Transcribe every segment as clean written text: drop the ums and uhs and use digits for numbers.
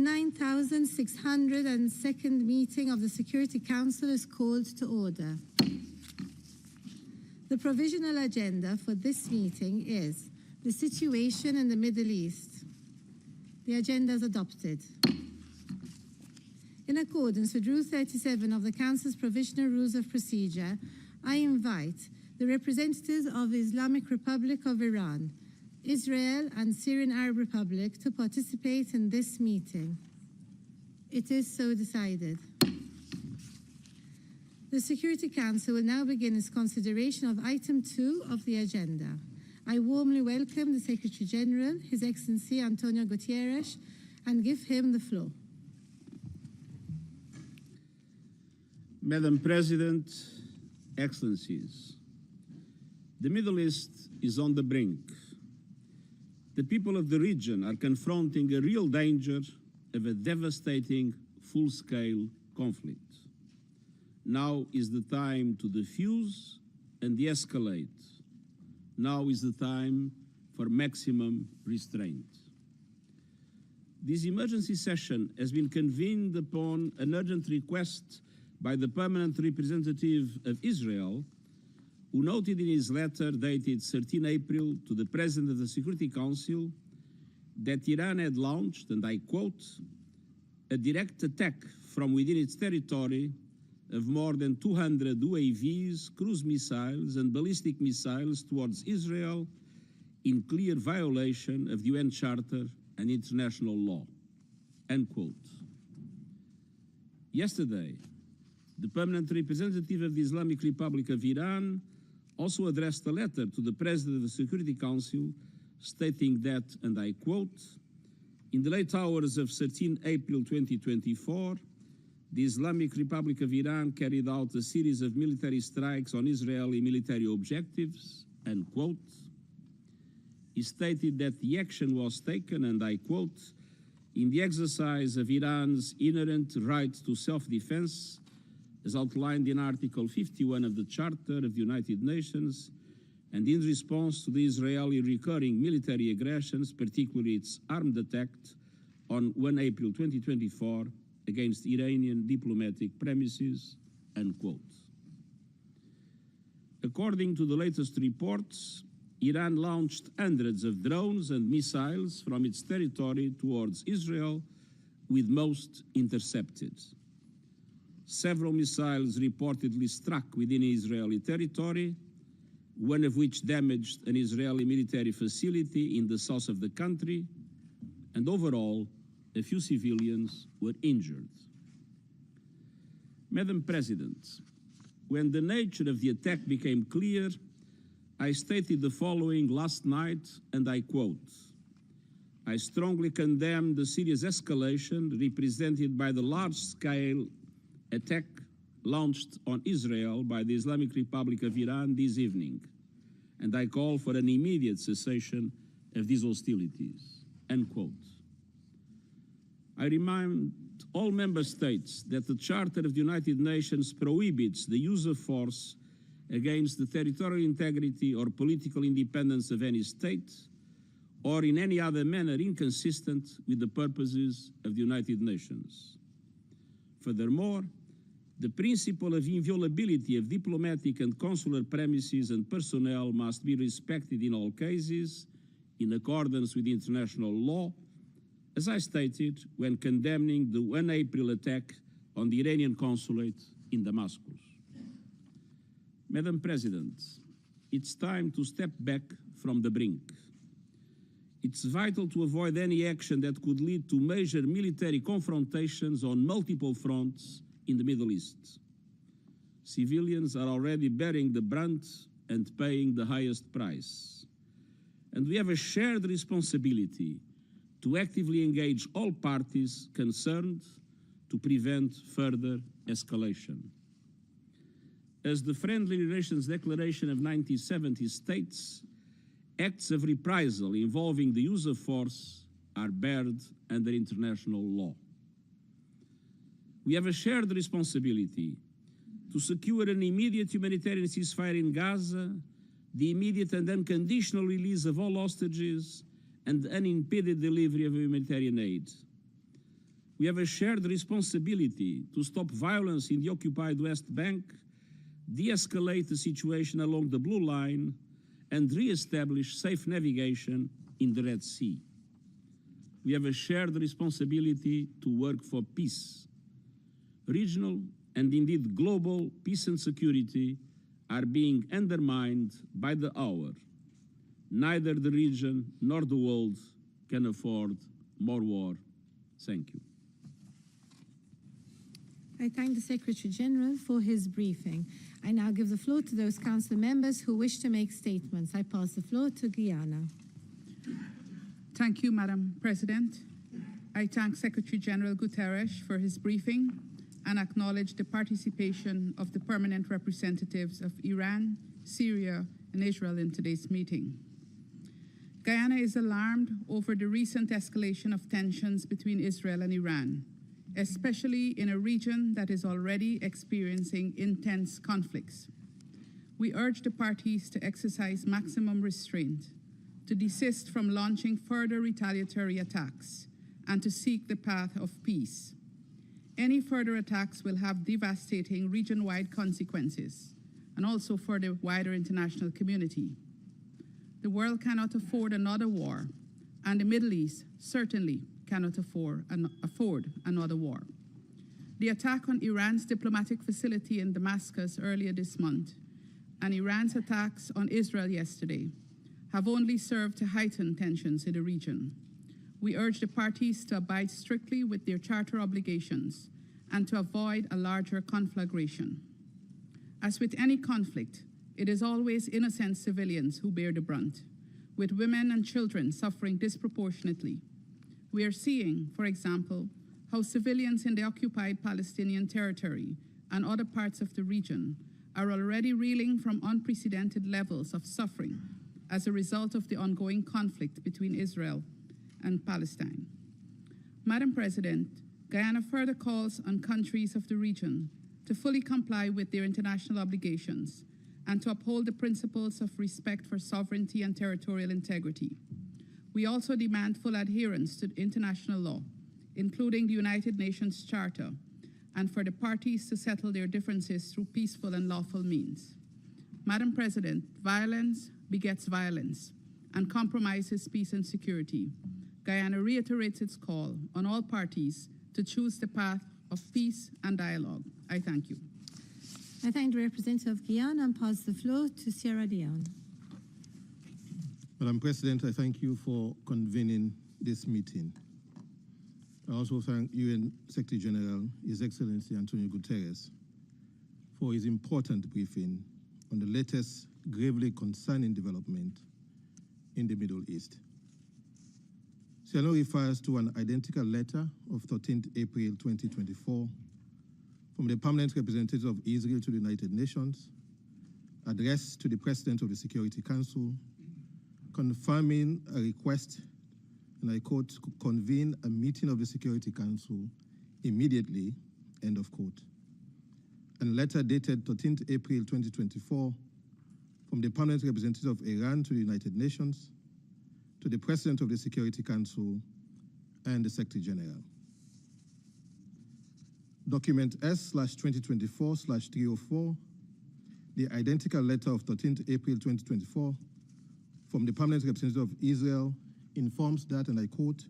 9,602nd meeting of the Security Council is called to order. The provisional agenda for this meeting is the situation in the Middle East. The agenda is adopted. In accordance with Rule 37 of the Council's Provisional Rules of Procedure, I invite the representatives of the Islamic Republic of Iran, Israel and Syrian Arab Republic to participate in this meeting. It is so decided. The Security Council will now begin its consideration of item 2 of the agenda. I warmly welcome the Secretary General, His Excellency Antonio Gutierrez, and give him the floor. Madam President, Excellencies, the Middle East is on the brink. The people of the region are confronting a real danger of a devastating full-scale conflict. Now is the time to defuse and de-escalate. Now is the time for maximum restraint. This emergency session has been convened upon an urgent request by the permanent representative of Israel, who noted in his letter dated 13 April to the President of the Security Council that Iran had launched, and I quote, a direct attack from within its territory of more than 200 UAVs, cruise missiles, and ballistic missiles towards Israel in clear violation of the UN Charter and international law, end quote. Yesterday, the permanent representative of the Islamic Republic of Iran also addressed a letter to the President of the Security Council stating that, and I quote, in the late hours of 13 April 2024, the Islamic Republic of Iran carried out a series of military strikes on Israeli military objectives, end quote. He stated that the action was taken, and I quote, in the exercise of Iran's inherent right to self-defense, as outlined in Article 51 of the Charter of the United Nations, and in response to the Israeli recurring military aggressions, particularly its armed attack on 1 April 2024 against Iranian diplomatic premises, end quote. According to the latest reports, Iran launched hundreds of drones and missiles from its territory towards Israel, with most intercepted. Several missiles reportedly struck within Israeli territory, one of which damaged an Israeli military facility in the south of the country, and overall, a few civilians were injured. Madam President, when the nature of the attack became clear, I stated the following last night, and I quote, I strongly condemn the serious escalation represented by the large-scale attack launched on Israel by the Islamic Republic of Iran this evening, and I call for an immediate cessation of these hostilities, end quote. I remind all member states that the Charter of the United Nations prohibits the use of force against the territorial integrity or political independence of any state, or in any other manner inconsistent with the purposes of the United Nations. Furthermore, the principle of inviolability of diplomatic and consular premises and personnel must be respected in all cases, in accordance with international law, as I stated when condemning the 1 April attack on the Iranian consulate in Damascus. Madam President, it's time to step back from the brink. It's vital to avoid any action that could lead to major military confrontations on multiple fronts in the Middle East. Civilians are already bearing the brunt and paying the highest price. And we have a shared responsibility to actively engage all parties concerned to prevent further escalation. As the Friendly Relations Declaration of 1970 states, acts of reprisal involving the use of force are barred under international law. We have a shared responsibility to secure an immediate humanitarian ceasefire in Gaza, the immediate and unconditional release of all hostages, and unimpeded delivery of humanitarian aid. We have a shared responsibility to stop violence in the occupied West Bank, de-escalate the situation along the Blue Line, and re-establish safe navigation in the Red Sea. We have a shared responsibility to work for peace. Regional and indeed global peace and security are being undermined by the hour. Neither the region nor the world can afford more war. Thank you. I thank the Secretary General for his briefing. I now give the floor to those council members who wish to make statements. I pass the floor to Guyana. Thank you, Madam President. I thank Secretary General Guterres for his briefing and acknowledge the participation of the permanent representatives of Iran, Syria, and Israel in today's meeting. Guyana is alarmed over the recent escalation of tensions between Israel and Iran, especially in a region that is already experiencing intense conflicts. We urge the parties to exercise maximum restraint, to desist from launching further retaliatory attacks, and to seek the path of peace. Any further attacks will have devastating region-wide consequences, and also for the wider international community. The world cannot afford another war, and the Middle East certainly cannot afford another war. The attack on Iran's diplomatic facility in Damascus earlier this month and Iran's attacks on Israel yesterday have only served to heighten tensions in the region. We urge the parties to abide strictly with their charter obligations and to avoid a larger conflagration. As with any conflict, it is always innocent civilians who bear the brunt, with women and children suffering disproportionately. We are seeing, for example, how civilians in the occupied Palestinian territory and other parts of the region are already reeling from unprecedented levels of suffering as a result of the ongoing conflict between Israel and Palestine. Madam President, Guyana further calls on countries of the region to fully comply with their international obligations and to uphold the principles of respect for sovereignty and territorial integrity. We also demand full adherence to international law, including the United Nations Charter, and for the parties to settle their differences through peaceful and lawful means. Madam President, violence begets violence and compromises peace and security. Guyana reiterates its call on all parties to choose the path of peace and dialogue. I thank you. I thank the representative of Guyana and pass the floor to Sierra Leone. Madam President, I thank you for convening this meeting. I also thank UN Secretary General, His Excellency Antonio Guterres, for his important briefing on the latest gravely concerning development in the Middle East. Sierra refers to an identical letter of 13th April 2024 from the permanent representative of Israel to the United Nations, addressed to the President of the Security Council, confirming a request, and I quote, to convene a meeting of the Security Council immediately, end of quote. And a letter dated 13th April 2024 from the permanent representative of Iran to the United Nations, to the President of the Security Council and the Secretary General. Document S/2024/304, the identical letter of 13th April 2024 from the permanent representative of Israel informs that, and I quote,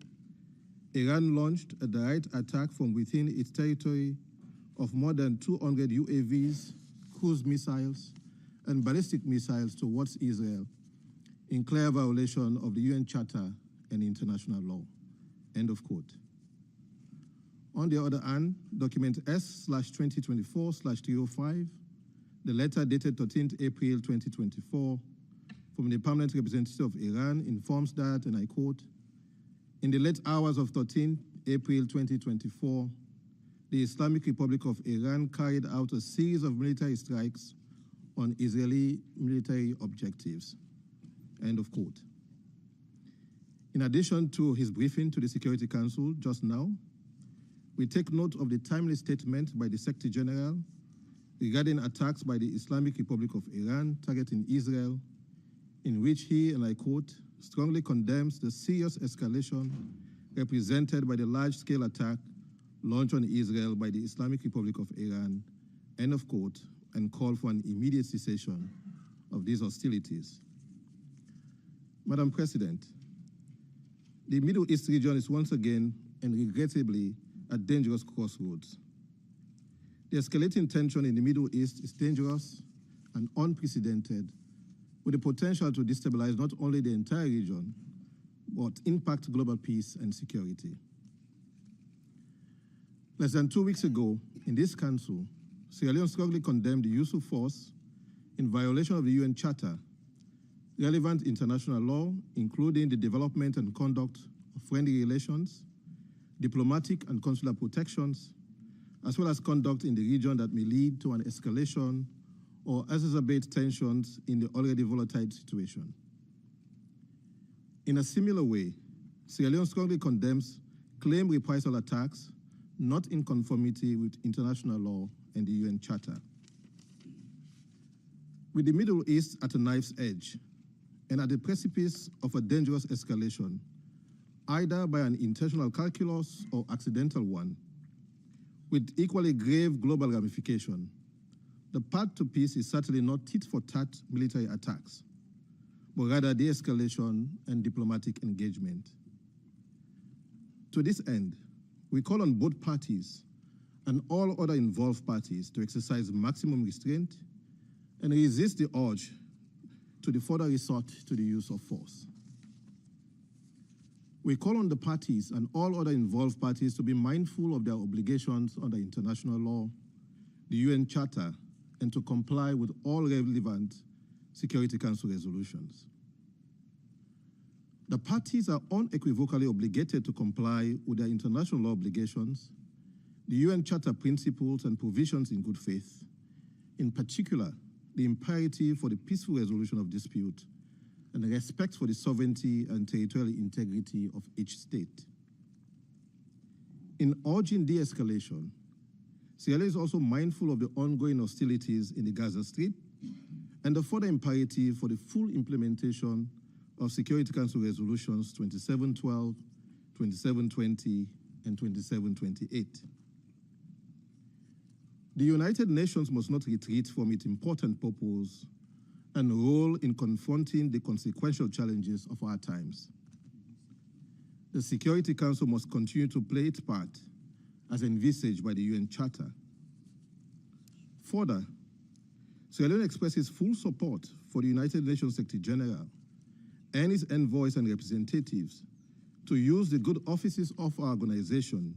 Iran launched a direct attack from within its territory of more than 200 UAVs, cruise missiles, and ballistic missiles towards Israel in clear violation of the UN Charter and international law, end of quote. On the other hand, document S/2024/305, the letter dated 13th April 2024 from the permanent representative of Iran informs that, and I quote, in the late hours of 13th April 2024, the Islamic Republic of Iran carried out a series of military strikes on Israeli military objectives, end of quote. In addition to his briefing to the Security Council just now, we take note of the timely statement by the Secretary General regarding attacks by the Islamic Republic of Iran targeting Israel, in which he, and I quote, strongly condemns the serious escalation represented by the large-scale attack launched on Israel by the Islamic Republic of Iran, end of quote, and called for an immediate cessation of these hostilities. Madam President, the Middle East region is once again and regrettably at dangerous crossroads. The escalating tension in the Middle East is dangerous and unprecedented, with the potential to destabilize not only the entire region, but impact global peace and security. Less than 2 weeks ago, in this Council, Sierra Leone strongly condemned the use of force in violation of the UN Charter, relevant international law, including the development and conduct of friendly relations, diplomatic and consular protections, as well as conduct in the region that may lead to an escalation or exacerbate tensions in the already volatile situation. In a similar way, Sierra Leone strongly condemns claimed reprisal attacks not in conformity with international law and the UN Charter. With the Middle East at a knife's edge and at the precipice of a dangerous escalation, either by an intentional calculus or accidental one, with equally grave global ramification, the path to peace is certainly not tit-for-tat military attacks, but rather de-escalation and diplomatic engagement. To this end, we call on both parties and all other involved parties to exercise maximum restraint and resist the urge to the further resort to the use of force. We call on the parties and all other involved parties to be mindful of their obligations under international law, the UN Charter, and to comply with all relevant Security Council resolutions. The parties are unequivocally obligated to comply with their international law obligations, the UN Charter principles and provisions in good faith, in particular, the imperative for the peaceful resolution of dispute and the respect for the sovereignty and territorial integrity of each state. In urging de-escalation, Sierra Leone is also mindful of the ongoing hostilities in the Gaza Strip and the further imperative for the full implementation of Security Council resolutions 2712, 2720, and 2728. The United Nations must not retreat from its important purpose and role in confronting the consequential challenges of our times. The Security Council must continue to play its part as envisaged by the UN Charter. Further, Sierra Leone expresses full support for the United Nations Secretary General and its envoys and representatives to use the good offices of our organization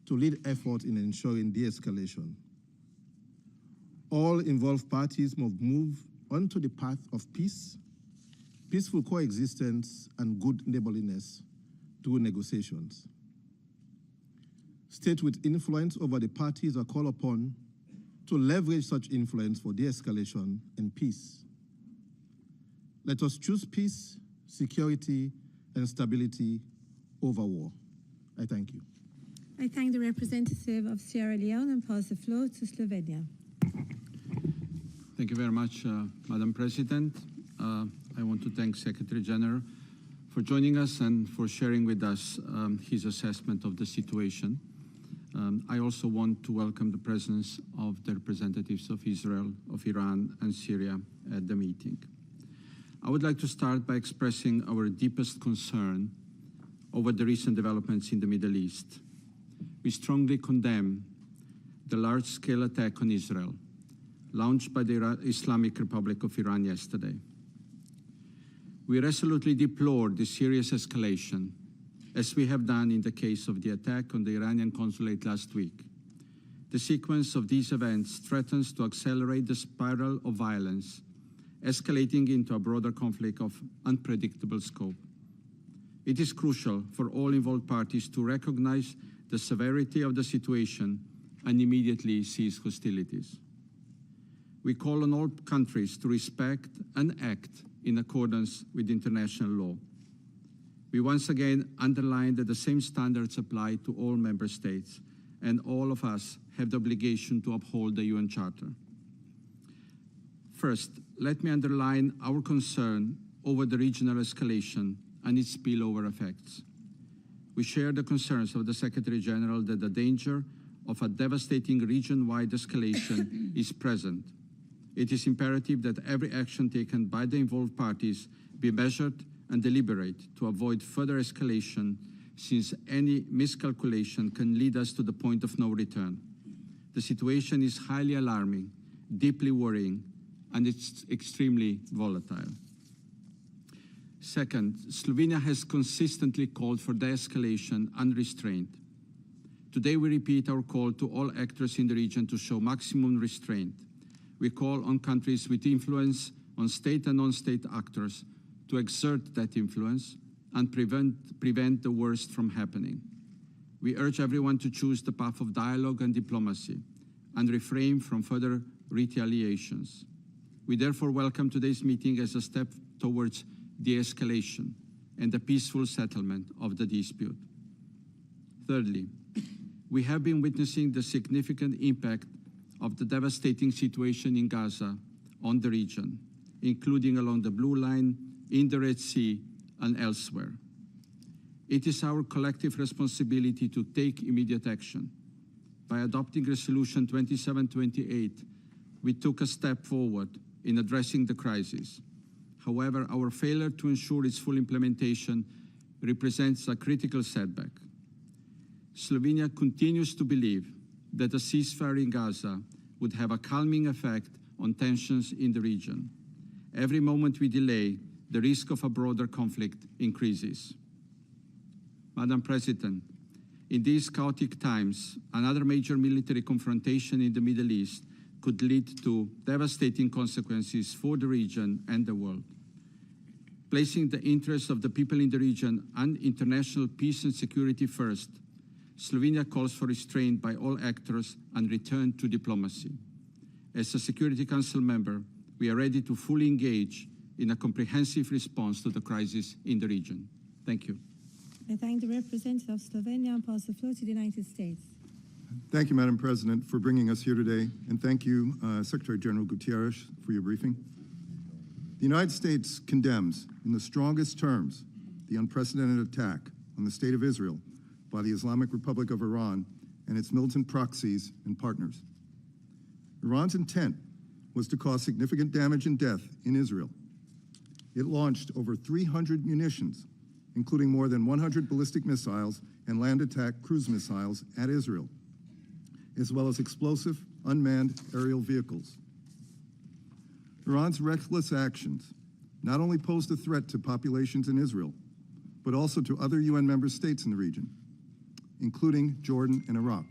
to lead efforts in ensuring de-escalation. All involved parties must move onto the path of peace, peaceful coexistence, and good neighborliness through negotiations. States with influence over the parties are called upon to leverage such influence for de-escalation and peace. Let us choose peace, security, and stability over war. I thank you. I thank the representative of Sierra Leone and pass the floor to Slovenia. Thank you very much, Madam President. I want to thank Secretary General for joining us and for sharing with us his assessment of the situation. I also want to welcome the presence of the representatives of Israel, of Iran, and Syria at the meeting. I would like to start by expressing our deepest concern over the recent developments in the Middle East. We strongly condemn the large-scale attack on Israel launched by the Islamic Republic of Iran yesterday. We resolutely deplore the serious escalation, as we have done in the case of the attack on the Iranian consulate last week. The sequence of these events threatens to accelerate the spiral of violence, escalating into a broader conflict of unpredictable scope. It is crucial for all involved parties to recognize the severity of the situation and immediately cease hostilities. We call on all countries to respect and act in accordance with international law. We once again underline that the same standards apply to all member states, and all of us have the obligation to uphold the UN Charter. First, let me underline our concern over the regional escalation and its spillover effects. we share the concerns of the Secretary General that the danger of a devastating region-wide escalation is present. It is imperative that every action taken by the involved parties be measured and deliberate to avoid further escalation, since any miscalculation can lead us to the point of no return. The situation is highly alarming, deeply worrying, and it's extremely volatile. Second, Slovenia has consistently called for de-escalation and restraint. Today we repeat our call to all actors in the region to show maximum restraint. We call on countries with influence, on state and non-state actors, to exert that influence and prevent the worst from happening. We urge everyone to choose the path of dialogue and diplomacy and refrain from further retaliations. We therefore welcome today's meeting as a step towards de-escalation and the peaceful settlement of the dispute. Thirdly, we have been witnessing the significant impact of the devastating situation in Gaza on the region, including along the Blue Line, in the Red Sea, and elsewhere. It is our collective responsibility to take immediate action. By adopting Resolution 2728, we took a step forward in addressing the crisis. However, our failure to ensure its full implementation represents a critical setback. Slovenia continues to believe that a ceasefire in Gaza would have a calming effect on tensions in the region. Every moment we delay, the risk of a broader conflict increases. Madam President, in these chaotic times, another major military confrontation in the Middle East could lead to devastating consequences for the region and the world. Placing the interests of the people in the region and international peace and security first, Slovenia calls for restraint by all actors and return to diplomacy. As a Security Council member, we are ready to fully engage in a comprehensive response to the crisis in the region. Thank you. I thank the representative of Slovenia and pass the floor to the United States. Thank you, Madam President, for bringing us here today, and thank you, Secretary General Guterres, for your briefing. The United States condemns, in the strongest terms, the unprecedented attack on the State of Israel by the Islamic Republic of Iran and its militant proxies and partners. Iran's intent was to cause significant damage and death in Israel. It launched over 300 munitions, including more than 100 ballistic missiles and land attack cruise missiles at Israel, as well as explosive unmanned aerial vehicles. Iran's reckless actions not only posed a threat to populations in Israel, but also to other UN member states in the region, including Jordan and Iraq.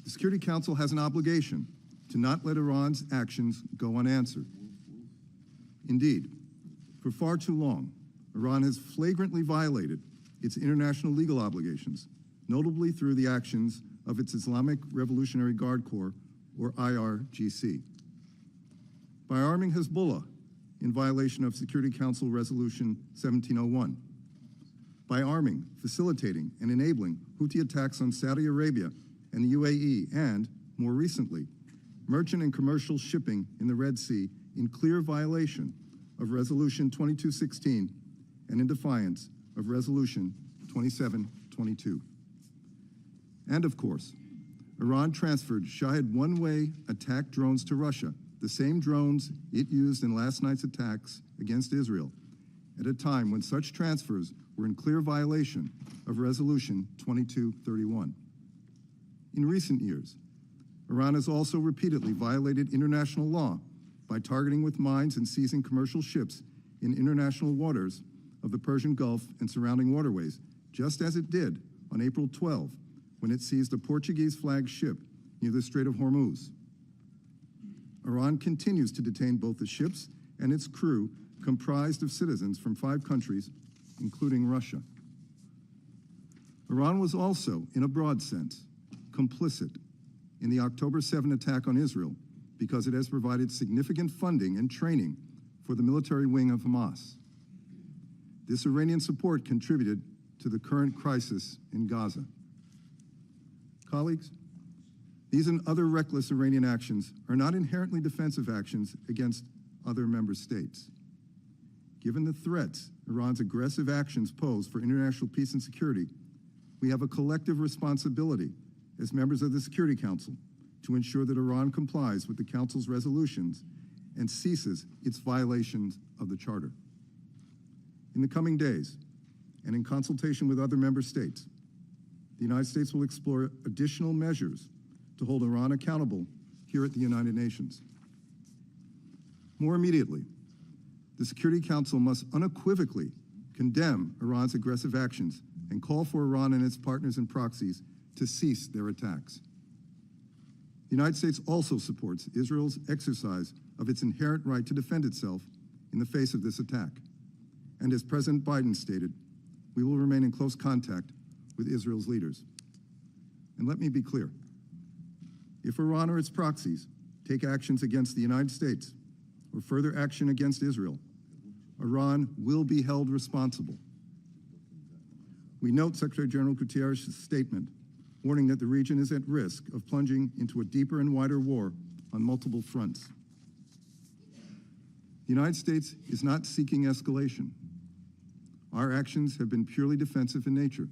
The Security Council has an obligation to not let Iran's actions go unanswered. Indeed, for far too long, Iran has flagrantly violated its international legal obligations, notably through the actions of its Islamic Revolutionary Guard Corps, or IRGC. By arming Hezbollah in violation of Security Council Resolution 1701, by arming, facilitating, and enabling Houthi attacks on Saudi Arabia and the UAE, and, more recently, merchant and commercial shipping in the Red Sea in clear violation of Resolution 2216 and in defiance of Resolution 2722. And of course, Iran transferred Shahed one-way attack drones to Russia, the same drones it used in last night's attacks against Israel, at a time when such transfers were in clear violation of Resolution 2231. In recent years, Iran has also repeatedly violated international law by targeting with mines and seizing commercial ships in international waters of the Persian Gulf and surrounding waterways, just as it did on April 12, when it seized a Portuguese-flagged ship near the Strait of Hormuz. Iran continues to detain both the ships and its crew, comprised of citizens from 5 countries, including Russia. Iran was also, in a broad sense, complicit in the October 7 attack on Israel because it has provided significant funding and training for the military wing of Hamas. This Iranian support contributed to the current crisis in Gaza. Colleagues, these and other reckless Iranian actions are not inherently defensive actions against other member states. given the threats Iran's aggressive actions pose for international peace and security, we have a collective responsibility as members of the Security Council to ensure that Iran complies with the Council's resolutions and ceases its violations of the Charter. In the coming days, and in consultation with other member states, the United States will explore additional measures to hold Iran accountable here at the United Nations. More immediately, the Security Council must unequivocally condemn Iran's aggressive actions and call for Iran and its partners and proxies to cease their attacks. The United States also supports Israel's exercise of its inherent right to defend itself in the face of this attack. And as President Biden stated, we will remain in close contact with Israel's leaders. And let me be clear, if Iran or its proxies take actions against the United States or further action against Israel, Iran will be held responsible. We note Secretary General Guterres' statement warning that the region is at risk of plunging into a deeper and wider war on multiple fronts. The United States is not seeking escalation. Our actions have been purely defensive in nature.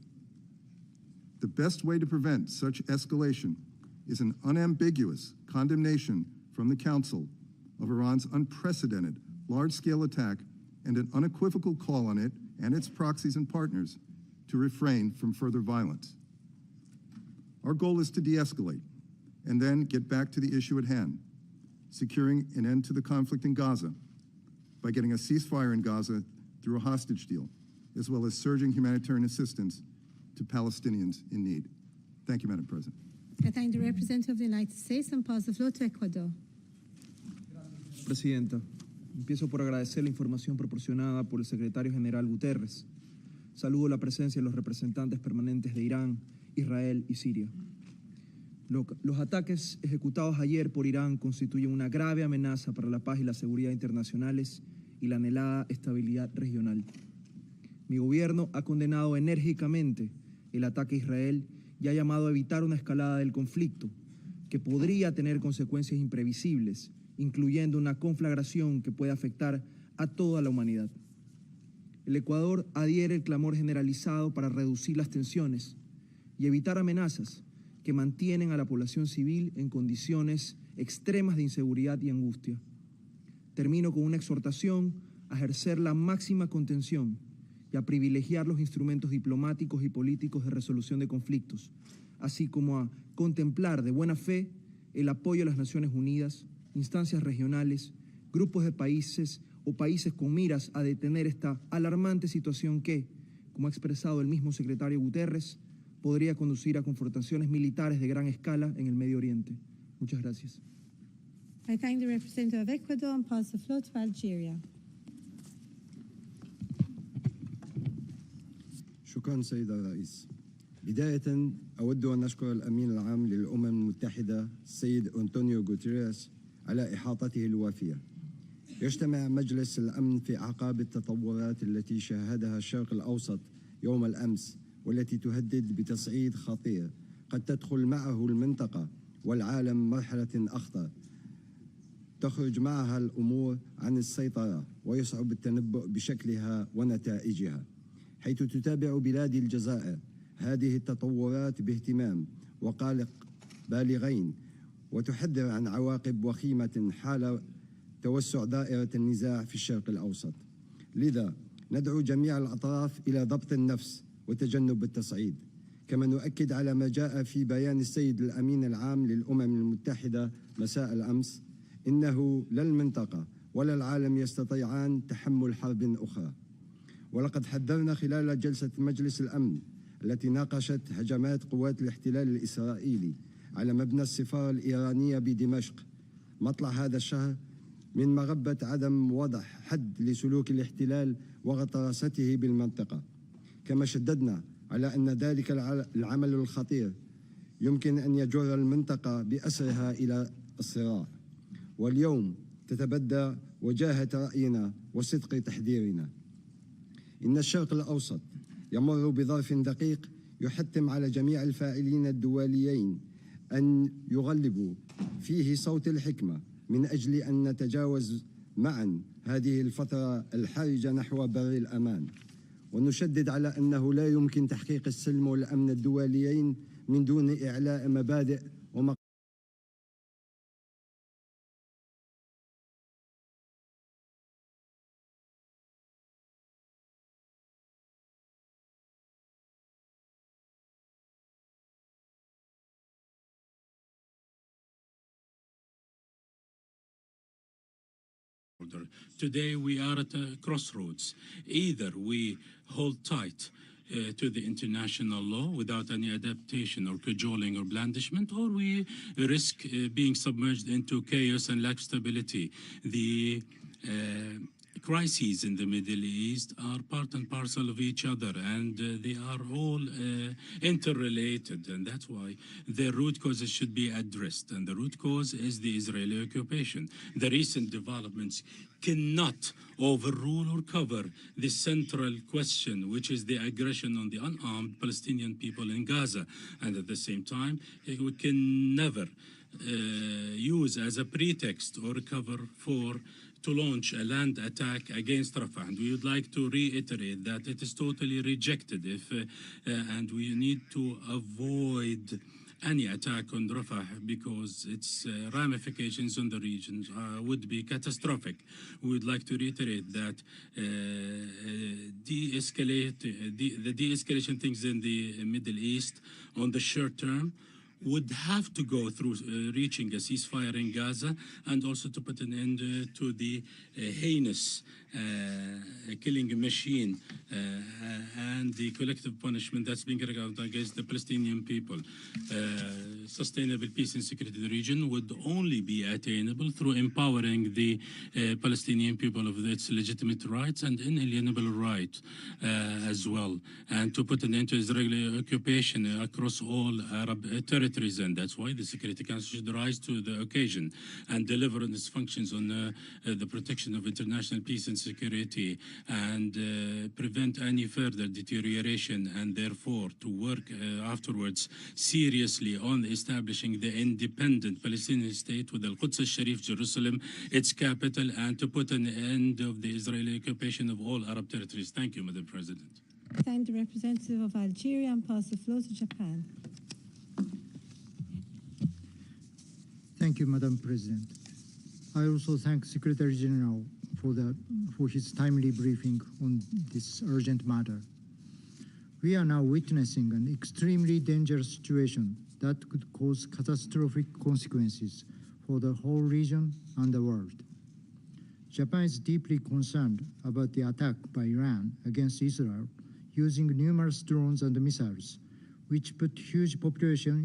The best way to prevent such escalation is an unambiguous condemnation from the Council of Iran's unprecedented large-scale attack and an unequivocal call on it and its proxies and partners to refrain from further violence. Our goal is to de-escalate and then get back to the issue at hand, securing an end to the conflict in Gaza by getting a ceasefire in Gaza through a hostage deal, as well as surging humanitarian assistance to Palestinians in need. Thank you, Madam President. I thank the representative of the United States and pass the floor to Ecuador. Presidenta, empiezo por agradecer la información proporcionada por el secretario general Guterres. Saludo la presencia de los representantes permanentes de Irán, Israel y Siria. Los ataques ejecutados ayer por Irán constituyen una grave amenaza para la paz y la seguridad internacionales y la anhelada estabilidad regional. Mi gobierno ha condenado enérgicamente el ataque a Israel y ha llamado a evitar una escalada del conflicto que podría tener consecuencias imprevisibles, incluyendo una conflagración que puede afectar a toda la humanidad. El Ecuador adhiere el clamor generalizado para reducir las tensiones y evitar amenazas que mantienen a la población civil en condiciones extremas de inseguridad y angustia. Termino con una exhortación a ejercer la máxima contención y a privilegiar los instrumentos diplomáticos y políticos de resolución de conflictos, así como a contemplar de buena fe el apoyo a las Naciones Unidas, instancias regionales, grupos de países o países con miras a detener esta alarmante situación que, como ha expresado el mismo secretario Guterres, podría conducir a confrontaciones militares de gran escala en el Medio Oriente. Muchas gracias. I thank the representative of Ecuador and pass the floor to Algeria. شكرا سيد الرئيس. بداية أود أن أشكر الأمين العام للأمم المتحدة السيد أنطونيو غوتيريس على إحاطته الوافية. يجتمع مجلس الأمن في أعقاب التطورات التي شاهدها الشرق الأوسط يوم الأمس والتي تهدد بتصعيد خطير قد تدخل معه المنطقة والعالم مرحلة أخطر تخرج معها الأمور عن السيطرة ويصعب التنبؤ بشكلها ونتائجها، حيث تتابع بلاد الجزائر هذه التطورات باهتمام وقلق بالغين وتحذر عن عواقب وخيمة حال توسع دائرة النزاع في الشرق الأوسط. لذا ندعو جميع الأطراف إلى ضبط النفس وتجنب التصعيد، كما نؤكد على ما جاء في بيان السيد الأمين العام للأمم المتحدة مساء الأمس إنه لا المنطقة ولا العالم يستطيعان تحمل حرب أخرى. ولقد حذرنا خلال جلسة مجلس الأمن التي ناقشت هجمات قوات الاحتلال الإسرائيلي على مبنى السفارة الإيرانية بدمشق مطلع هذا الشهر من مغبة عدم وضع حد لسلوك الاحتلال وغطرسته بالمنطقة، كما شددنا على أن ذلك العمل الخطير يمكن أن يجر المنطقة بأسرها إلى الصراع. واليوم تتبدى وجاهة رأينا وصدق تحذيرنا. إن الشرق الأوسط يمر بظرف دقيق يحتم على جميع الفاعلين الدوليين أن يغلبوا فيه صوت الحكمة من أجل أن نتجاوز معا هذه الفترة الحرجة نحو بر الأمان، ونشدد على أنه لا يمكن تحقيق السلم والأمن الدوليين من دون إعلاء مبادئ Today we are at a crossroads. Either we hold tight to the international law without any adaptation or cajoling or blandishment, or we risk being submerged into chaos and lack stability. The crises in the Middle East are part and parcel of each other, and they are all interrelated, and that's why the root causes should be addressed, and the root cause is the Israeli occupation. The recent developments cannot overrule or cover the central question, which is the aggression on the unarmed Palestinian people in Gaza, and at the same time, we can never use as a pretext or cover to launch a land attack against Rafah. And we would like to reiterate that it is totally rejected and we need to avoid any attack on Rafah because its ramifications on the region would be catastrophic. We would like to reiterate that the de-escalation things in the Middle East on the short term would have to go through reaching a ceasefire in Gaza, and also to put an end to the heinous killing machine and the collective punishment that's being carried out against the Palestinian people. Sustainable peace and security in the region would only be attainable through empowering the Palestinian people of its legitimate rights and inalienable right as well, and to put an end to Israeli occupation across all Arab territories. And that's why the Security Council should rise to the occasion and deliver on its functions on the protection of international peace and security, and prevent any further deterioration, and therefore to work afterwards seriously on establishing the independent Palestinian state with Al-Quds al-Sharif, Jerusalem, its capital, and to put an end of the Israeli occupation of all Arab territories. Thank you, Madam President. I thank the representative of Algeria and pass the floor to Japan. Thank you, Madam President. I also thank Secretary General for his timely briefing on this urgent matter. We are now witnessing an extremely dangerous situation that could cause catastrophic consequences for the whole region and the world. Japan is deeply concerned about the attack by Iran against Israel using numerous drones and missiles, which put huge population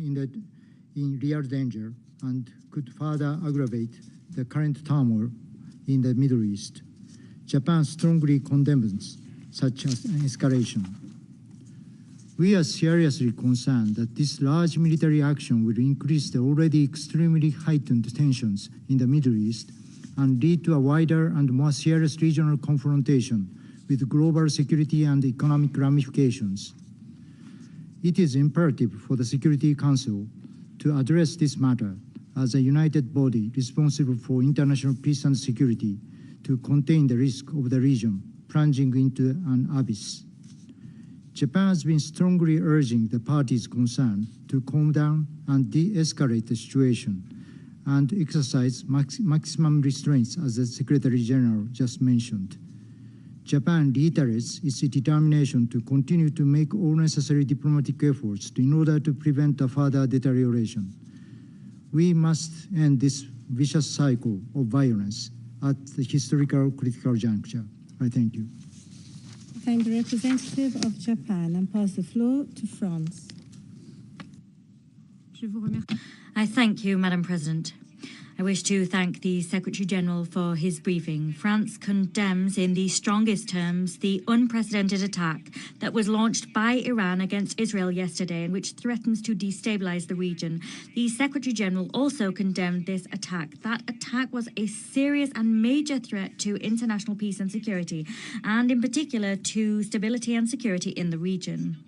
in real danger and could further aggravate the current turmoil in the Middle East. Japan strongly condemns such an escalation. We are seriously concerned that this large military action will increase the already extremely heightened tensions in the Middle East and lead to a wider and more serious regional confrontation with global security and economic ramifications. It is imperative for the Security Council to address this matter as a united body responsible for international peace and security to contain the risk of the region plunging into an abyss. Japan has been strongly urging the parties concerned to calm down and de-escalate the situation and exercise maximum restraints, as the Secretary General just mentioned. Japan reiterates its determination to continue to make all necessary diplomatic efforts in order to prevent a further deterioration. We must end this vicious cycle of violence at the historical critical juncture. I thank you. I thank the representative of Japan and pass the floor to France. I thank you, Madam President. I wish to thank the Secretary General for his briefing. France condemns in the strongest terms the unprecedented attack that was launched by Iran against Israel yesterday and which threatens to destabilize the region. The Secretary General also condemned this attack. That attack was a serious and major threat to international peace and security, and in particular to stability and security in the region.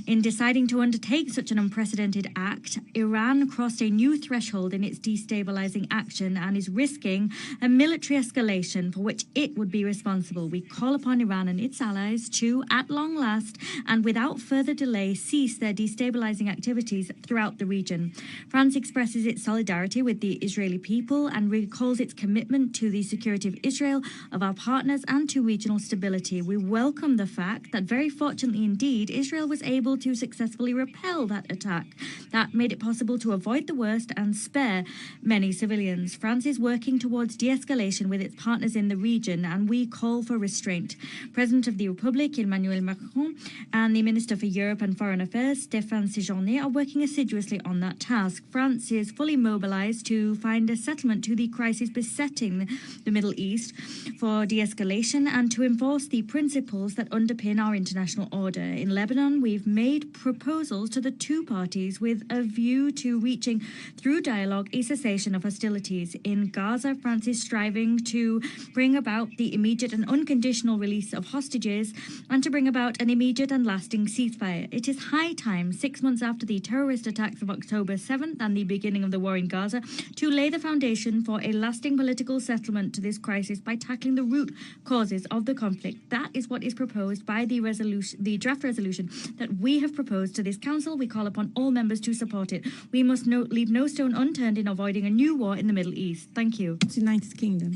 In deciding to undertake such an unprecedented act, Iran crossed a new threshold in its destabilizing action and is risking a military escalation for which it would be responsible. We call upon Iran and its allies to, at long last and without further delay, cease their destabilizing activities throughout the region. France expresses its solidarity with the Israeli people and recalls its commitment to the security of Israel, of our partners, and to regional stability. We welcome the fact that, very fortunately indeed, Israel was able to successfully repel that attack. That made it possible to avoid the worst and spare many civilians. France is working towards de-escalation with its partners in the region, and we call for restraint. President of the Republic, Emmanuel Macron, and the Minister for Europe and Foreign Affairs, Stéphane Séjourné, are working assiduously on that task. France is fully mobilized to find a settlement to the crisis besetting the Middle East, for de-escalation and to enforce the principles that underpin our international order. In Lebanon, we've made proposals to the two parties with a view to reaching, through dialogue, a cessation of hostilities. In Gaza, France is striving to bring about the immediate and unconditional release of hostages and to bring about an immediate and lasting ceasefire. It is high time, 6 months after the terrorist attacks of October 7th and the beginning of the war in Gaza, to lay the foundation for a lasting political settlement to this crisis by tackling the root causes of the conflict. That is what is proposed by the draft resolution that we have proposed to this Council. We call upon all members to support it. We must leave no stone unturned in avoiding a new war in the Middle East. Thank you. United Kingdom.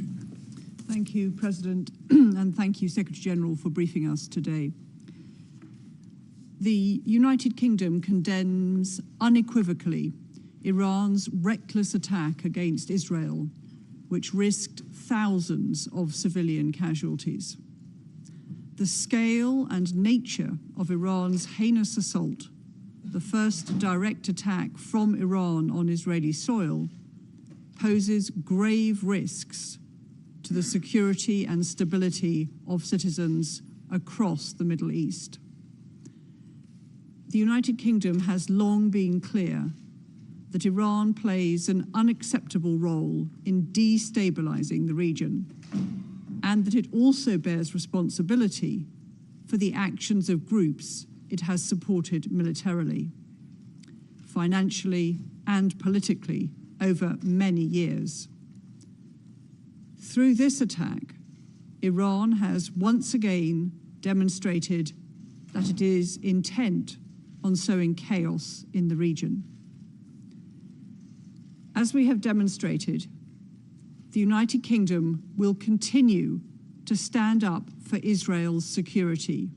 Thank you, President, and thank you, Secretary General, for briefing us today. The United Kingdom condemns unequivocally Iran's reckless attack against Israel, which risked thousands of civilian casualties. The scale and nature of Iran's heinous assault, the first direct attack from Iran on Israeli soil, poses grave risks to the security and stability of citizens across the Middle East. The United Kingdom has long been clear that Iran plays an unacceptable role in destabilizing the region, and that it also bears responsibility for the actions of groups it has supported militarily, financially, and politically over many years. Through this attack, Iran has once again demonstrated that it is intent on sowing chaos in the region. As we have demonstrated, the United Kingdom will continue to stand up for Israel's security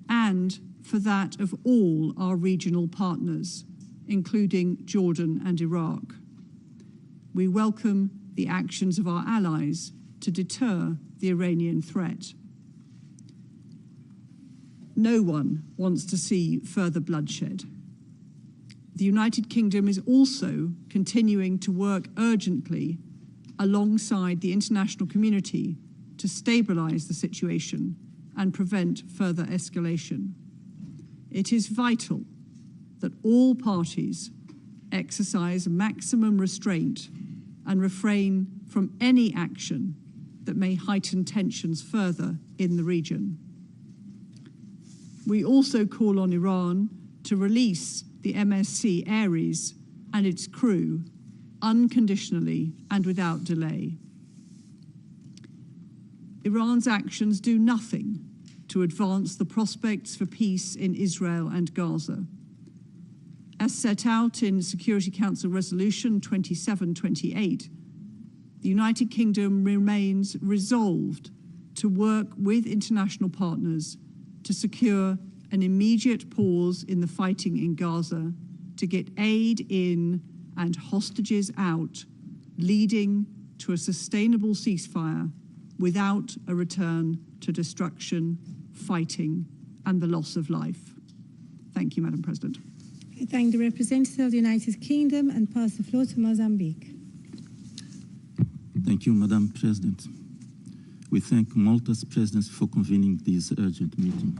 and for that of all our regional partners, including Jordan and Iraq. We welcome the actions of our allies to deter the Iranian threat. No one wants to see further bloodshed. The United Kingdom is also continuing to work urgently alongside the international community to stabilize the situation and prevent further escalation. It is vital that all parties exercise maximum restraint and refrain from any action that may heighten tensions further in the region. We also call on Iran to release the MSC Ares and its crew unconditionally and without delay. Iran's actions do nothing to advance the prospects for peace in Israel and Gaza. As set out in Security Council Resolution 2728, the United Kingdom remains resolved to work with international partners to secure an immediate pause in the fighting in Gaza, to get aid in and hostages out, leading to a sustainable ceasefire without a return to destruction, fighting, and the loss of life. Thank you, Madam President. I thank the representative of the United Kingdom and pass the floor to Mozambique. Thank you, Madam President. We thank Malta's presidency for convening this urgent meeting.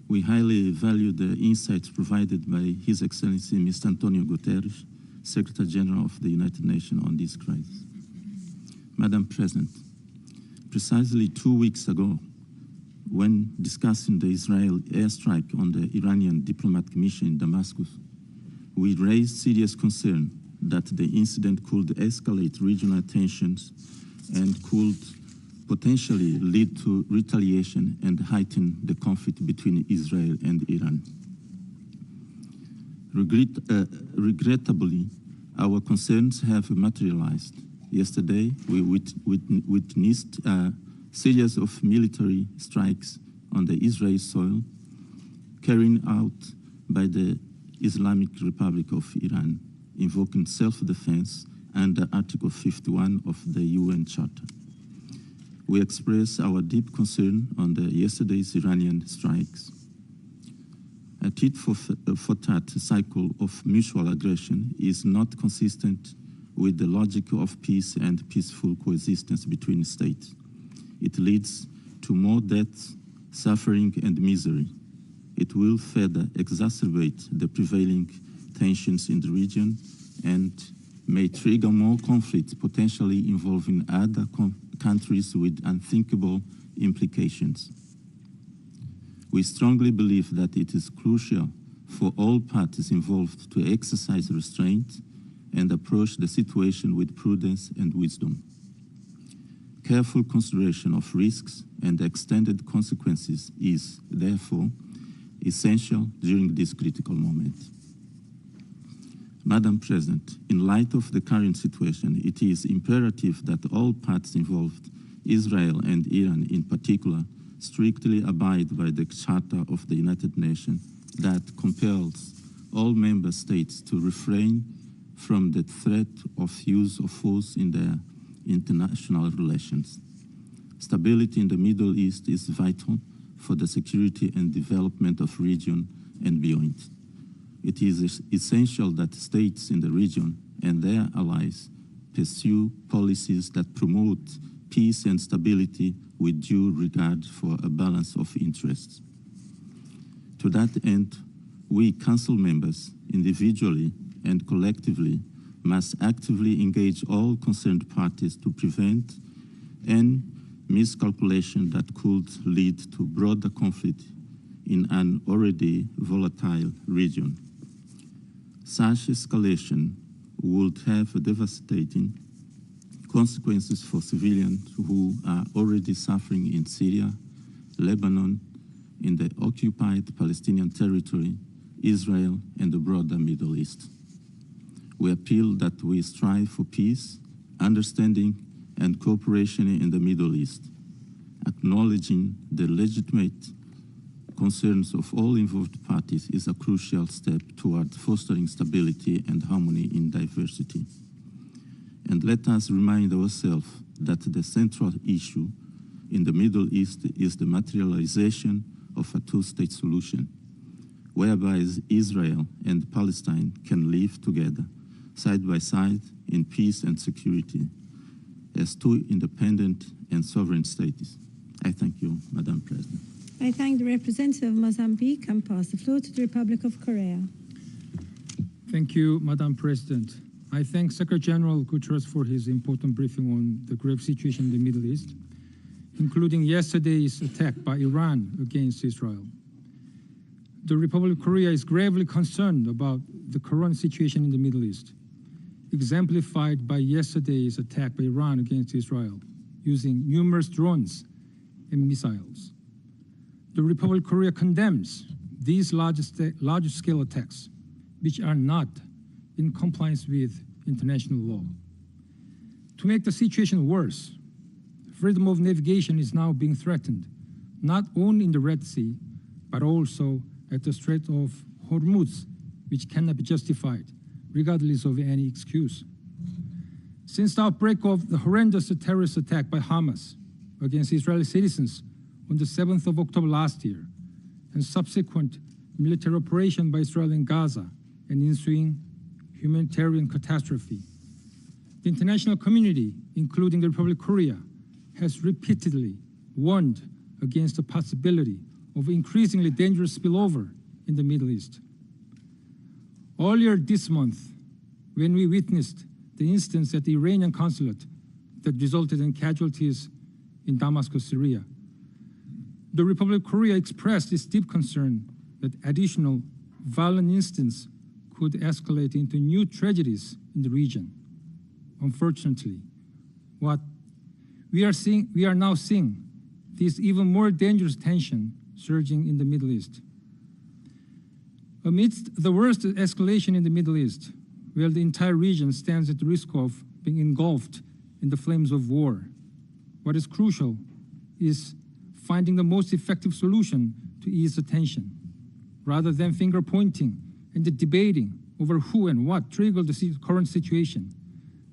We highly value the insights provided by His Excellency Mr. Antonio Guterres, Secretary General of the United Nations on this crisis. Madam President, precisely 2 weeks ago, when discussing the Israel airstrike on the Iranian diplomatic mission in Damascus, we raised serious concern that the incident could escalate regional tensions and could potentially lead to retaliation and heighten the conflict between Israel and Iran. Regrettably, our concerns have materialized. Yesterday, we witnessed a series of military strikes on the Israeli soil carried out by the Islamic Republic of Iran, invoking self-defense under Article 51 of the UN Charter. We express our deep concern on yesterday's Iranian strikes. A tit-for-tat cycle of mutual aggression is not consistent with the logic of peace and peaceful coexistence between states. It leads to more death, suffering, and misery. It will further exacerbate the prevailing tensions in the region and may trigger more conflicts, potentially involving other countries with unthinkable implications. We strongly believe that it is crucial for all parties involved to exercise restraint and approach the situation with prudence and wisdom. Careful consideration of risks and extended consequences is, therefore, essential during this critical moment. Madam President, in light of the current situation, it is imperative that all parties involved, Israel and Iran in particular, strictly abide by the Charter of the United Nations that compels all member states to refrain from the threat of use of force in their international relations. Stability in the Middle East is vital for the security and development of the region and beyond. It is essential that states in the region and their allies pursue policies that promote peace and stability with due regard for a balance of interests. To that end, we Council members, individually and collectively, must actively engage all concerned parties to prevent any miscalculation that could lead to broader conflict in an already volatile region. Such escalation would have devastating consequences for civilians who are already suffering in Syria, Lebanon, in the occupied Palestinian territory, Israel, and the broader Middle East. We appeal that we strive for peace, understanding, and cooperation in the Middle East, acknowledging the legitimate concerns of all involved parties is a crucial step toward fostering stability and harmony in diversity. And let us remind ourselves that the central issue in the Middle East is the materialization of a two-state solution, whereby Israel and Palestine can live together, side by side, in peace and security, as two independent and sovereign states. I thank you, Madam President. I thank the representative of Mozambique and pass the floor to the Republic of Korea. Thank you, Madam President. I thank Secretary General Guterres for his important briefing on the grave situation in the Middle East, including yesterday's attack by Iran against Israel. The Republic of Korea is gravely concerned about the current situation in the Middle East, exemplified by yesterday's attack by Iran against Israel, using numerous drones and missiles. The Republic of Korea condemns these large-scale attacks, which are not in compliance with international law. To make the situation worse, freedom of navigation is now being threatened, not only in the Red Sea, but also at the Strait of Hormuz, which cannot be justified, regardless of any excuse. Since the outbreak of the horrendous terrorist attack by Hamas against Israeli citizens on the 7th of October last year, and subsequent military operation by Israel in Gaza and ensuing humanitarian catastrophe, the international community, including the Republic of Korea, has repeatedly warned against the possibility of increasingly dangerous spillover in the Middle East. Earlier this month, when we witnessed the incidents at the Iranian consulate that resulted in casualties in Damascus, Syria, the Republic of Korea expressed its deep concern that additional violent incidents could escalate into new tragedies in the region. Unfortunately, what we are now seeing this even more dangerous tension surging in the Middle East. Amidst the worst escalation in the Middle East, where the entire region stands at the risk of being engulfed in the flames of war, what is crucial is finding the most effective solution to ease the tension, rather than finger-pointing and debating over who and what triggered the current situation.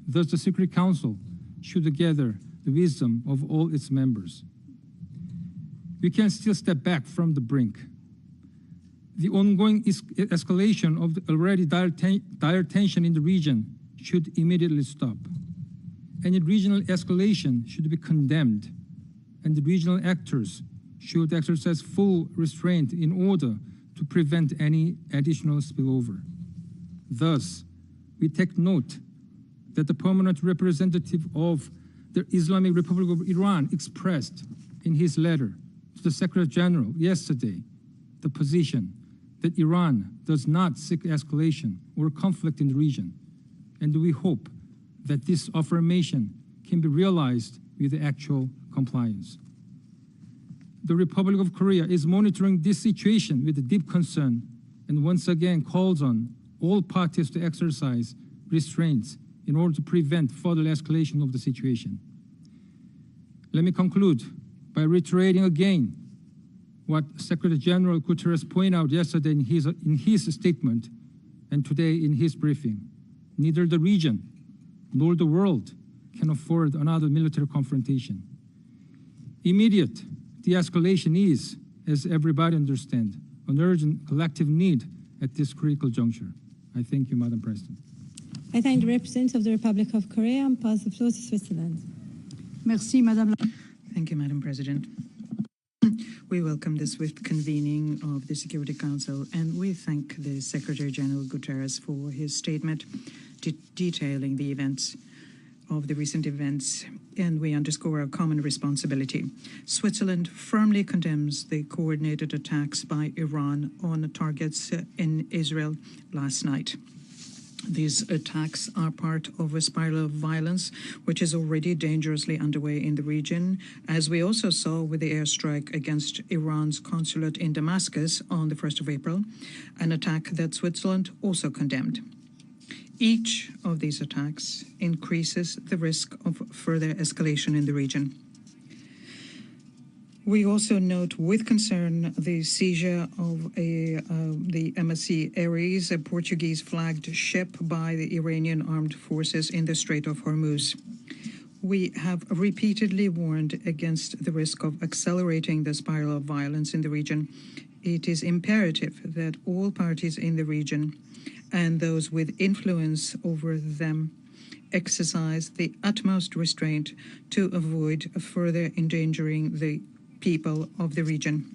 Thus, the Security Council should gather the wisdom of all its members. We can still step back from the brink. The ongoing escalation of the already dire tension in the region should immediately stop. Any regional escalation should be condemned, and the regional actors should exercise full restraint in order to prevent any additional spillover. Thus, we take note that the permanent representative of the Islamic Republic of Iran expressed in his letter to the Secretary General yesterday the position that Iran does not seek escalation or conflict in the region, and we hope that this affirmation can be realized with actual compliance. The Republic of Korea is monitoring this situation with deep concern and once again calls on all parties to exercise restraints in order to prevent further escalation of the situation. Let me conclude by reiterating again what Secretary General Guterres pointed out yesterday in his statement and today in his briefing. Neither the region nor the world can afford another military confrontation. Immediate de-escalation is, as everybody understands, an urgent collective need at this critical juncture. I thank you, Madam President. I thank the representative of the Republic of Korea and pass the floor to Switzerland. Merci, Madame. Thank you, Madam President. We welcome the swift convening of the Security Council, and we thank the Secretary General Guterres for his statement detailing the events of the recent events, and we underscore our common responsibility. Switzerland firmly condemns the coordinated attacks by Iran on targets in Israel last night. These attacks are part of a spiral of violence which is already dangerously underway in the region, as we also saw with the airstrike against Iran's consulate in Damascus on the 1st of April, an attack that Switzerland also condemned. Each of these attacks increases the risk of further escalation in the region. We also note with concern the seizure of the MSC Ares, a Portuguese-flagged ship by the Iranian armed forces in the Strait of Hormuz. We have repeatedly warned against the risk of accelerating the spiral of violence in the region. It is imperative that all parties in the region and those with influence over them exercise the utmost restraint to avoid further endangering the people of the region.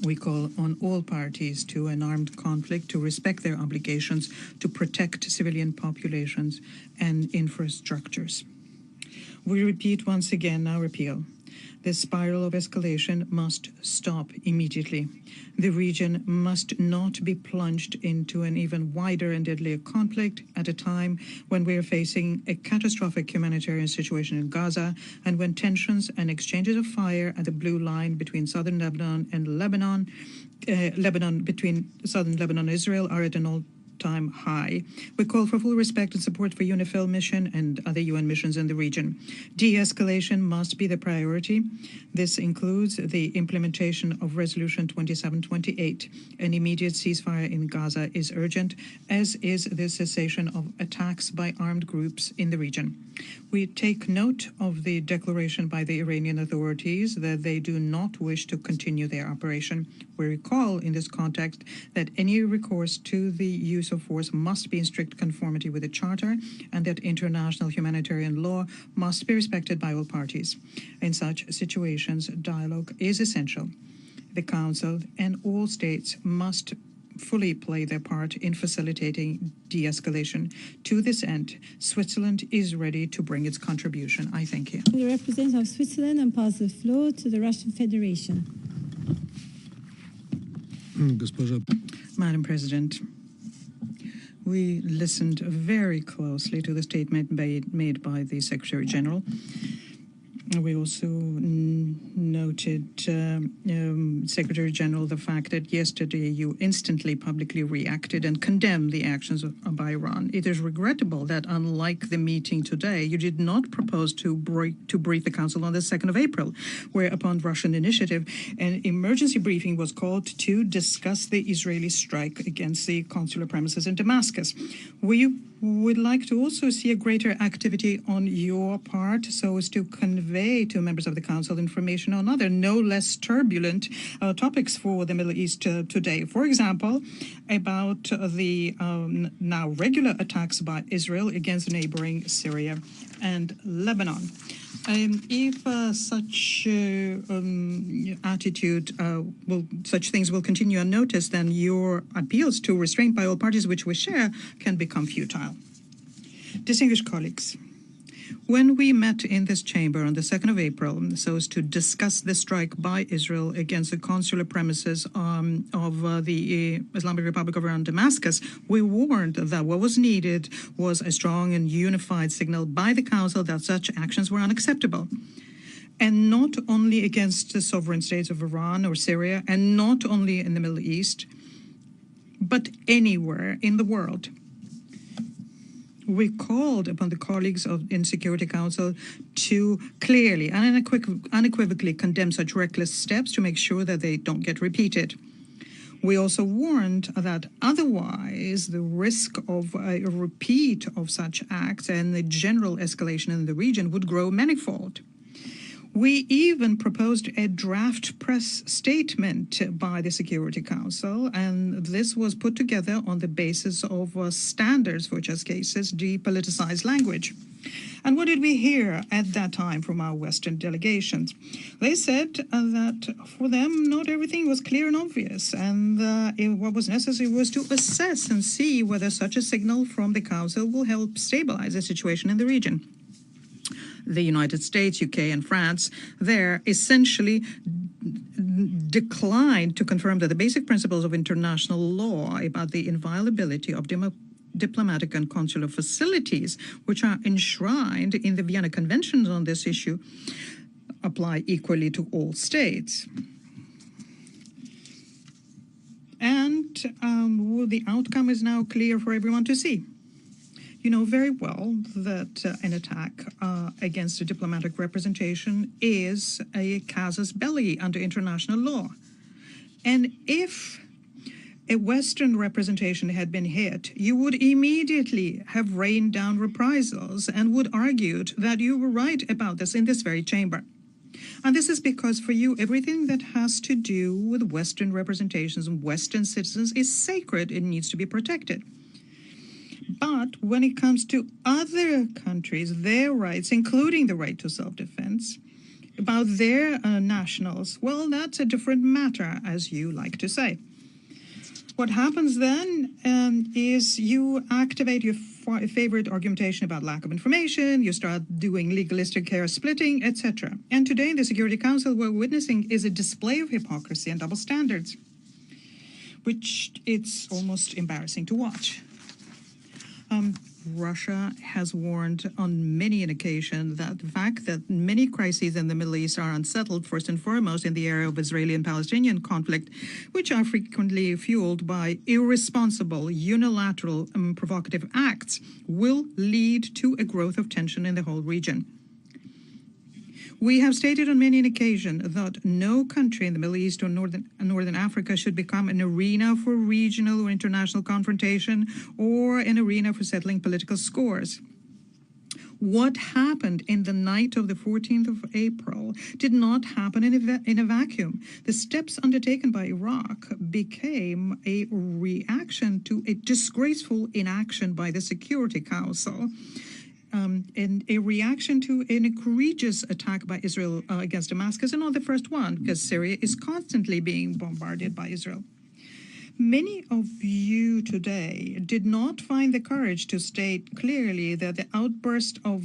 We call on all parties to an armed conflict to respect their obligations to protect civilian populations and infrastructures. We repeat once again our appeal. This spiral of escalation must stop immediately. The region must not be plunged into an even wider and deadlier conflict at a time when we are facing a catastrophic humanitarian situation in Gaza and when tensions and exchanges of fire at the blue line between southern Lebanon and between southern Lebanon and Israel are at an all-time high. We call for full respect and support for UNIFIL mission and other UN missions in the region. De-escalation must be the priority. This includes the implementation of Resolution 2728. An immediate ceasefire in Gaza is urgent, as is the cessation of attacks by armed groups in the region. We take note of the declaration by the Iranian authorities that they do not wish to continue their operation. We recall in this context that any recourse to the use of force must be in strict conformity with the Charter and that international humanitarian law must be respected by all parties. In such situations, dialogue is essential. The Council and all states must fully play their part in facilitating de-escalation. To this end, Switzerland is ready to bring its contribution. I thank you. The representative of Switzerland and pass the floor to the Russian Federation. Madam President, We listened very closely to the statement made by the Secretary General. We also noted, Secretary General, the fact that yesterday you instantly publicly reacted and condemned the actions by Iran. It is regrettable that, unlike the meeting today, you did not propose to brief the Council on the 2nd of April, where, upon Russian initiative, an emergency briefing was called to discuss the Israeli strike against the consular premises in Damascus. We would like to also see a greater activity on your part so as to convey to members of the Council information on other, no less turbulent topics for the Middle East today. For example, about the now regular attacks by Israel against neighboring Syria and Lebanon. If such such things will continue unnoticed, then your appeals to restraint by all parties which we share can become futile. Distinguished colleagues, when we met in this chamber on the 2nd of April so as to discuss the strike by Israel against the consular premises of the Islamic Republic of Iran, Damascus, we warned that what was needed was a strong and unified signal by the Council that such actions were unacceptable. And not only against the sovereign states of Iran or Syria, and not only in the Middle East, but anywhere in the world. We called upon the colleagues in Security Council to clearly and unequivocally condemn such reckless steps to make sure that they don't get repeated. We also warned that otherwise the risk of a repeat of such acts and the general escalation in the region would grow manifold. We even proposed a draft press statement by the Security Council, and this was put together on the basis of standards for such cases, depoliticized language. And what did we hear at that time from our Western delegations? They said that for them, not everything was clear and obvious, and what was necessary was to assess and see whether such a signal from the Council will help stabilize the situation in the region. The United States, UK, and France there essentially declined to confirm that the basic principles of international law about the inviolability of diplomatic and consular facilities, which are enshrined in the Vienna Conventions on this issue, apply equally to all states. And the outcome is now clear for everyone to see. You know very well that an attack against a diplomatic representation is a casus belli under international law. And if a Western representation had been hit, you would immediately have rained down reprisals and would argued that you were right about this in this very chamber. And this is because for you, everything that has to do with Western representations and Western citizens is sacred. It needs to be protected. But when it comes to other countries, their rights, including the right to self-defense, about their nationals, well, that's a different matter, as you like to say. What happens then is you activate your favorite argumentation about lack of information, you start doing legalistic hair splitting, etc. And today in the Security Council, what we're witnessing is a display of hypocrisy and double standards, which it's almost embarrassing to watch. Russia has warned on many an occasion that the fact that many crises in the Middle East are unsettled, first and foremost in the area of Israeli and Palestinian conflict, which are frequently fueled by irresponsible, unilateral, and provocative acts, will lead to a growth of tension in the whole region. We have stated on many an occasion that no country in the Middle East or Northern Africa should become an arena for regional or international confrontation or an arena for settling political scores. What happened in the night of the 14th of April did not happen in a vacuum. The steps undertaken by Iraq became a reaction to a disgraceful inaction by the Security Council. And a reaction to an egregious attack by Israel against Damascus, and not the first one, because Syria is constantly being bombarded by Israel. Many of you today did not find the courage to state clearly that the outburst of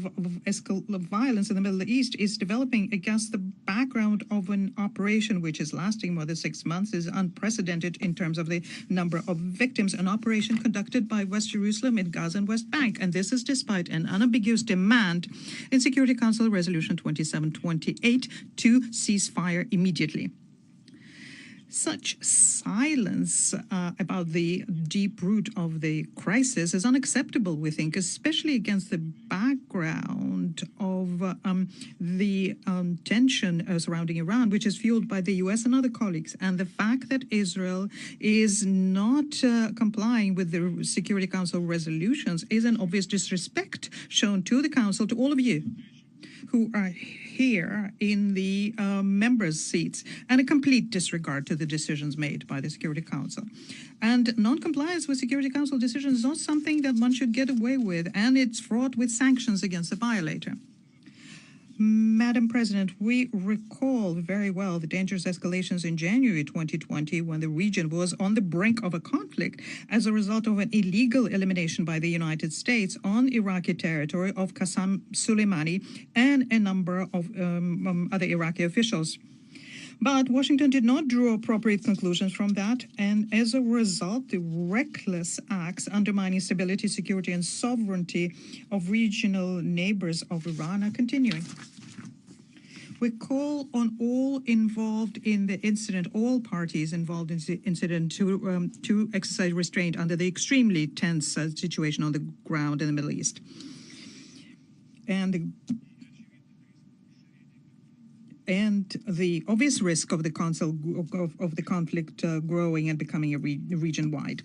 violence in the Middle East is developing against the background of an operation which is lasting more than 6 months, is unprecedented in terms of the number of victims, an operation conducted by West Jerusalem in Gaza and West Bank. And this is despite an unambiguous demand in Security Council Resolution 2728 to cease fire immediately. Such silence about the deep root of the crisis is unacceptable, we think, especially against the background of the tension surrounding Iran, which is fueled by the U.S. and other colleagues, and the fact that Israel is not complying with the Security Council resolutions is an obvious disrespect shown to the Council, to all of you who are here in the members' seats, and a complete disregard to the decisions made by the Security Council. And non-compliance with Security Council decisions is not something that one should get away with, and it's fraught with sanctions against the violator. Madam President, we recall very well the dangerous escalations in January 2020 when the region was on the brink of a conflict as a result of an illegal elimination by the United States on Iraqi territory of Qassem Soleimani and a number of other Iraqi officials. But Washington did not draw appropriate conclusions from that, and as a result, the reckless acts undermining stability, security, and sovereignty of regional neighbors of Iran are continuing. We call on all involved in the incident, all parties involved in the incident, to exercise restraint under the extremely tense situation on the ground in the Middle East. And the obvious risk of the conflict growing and becoming a region-wide.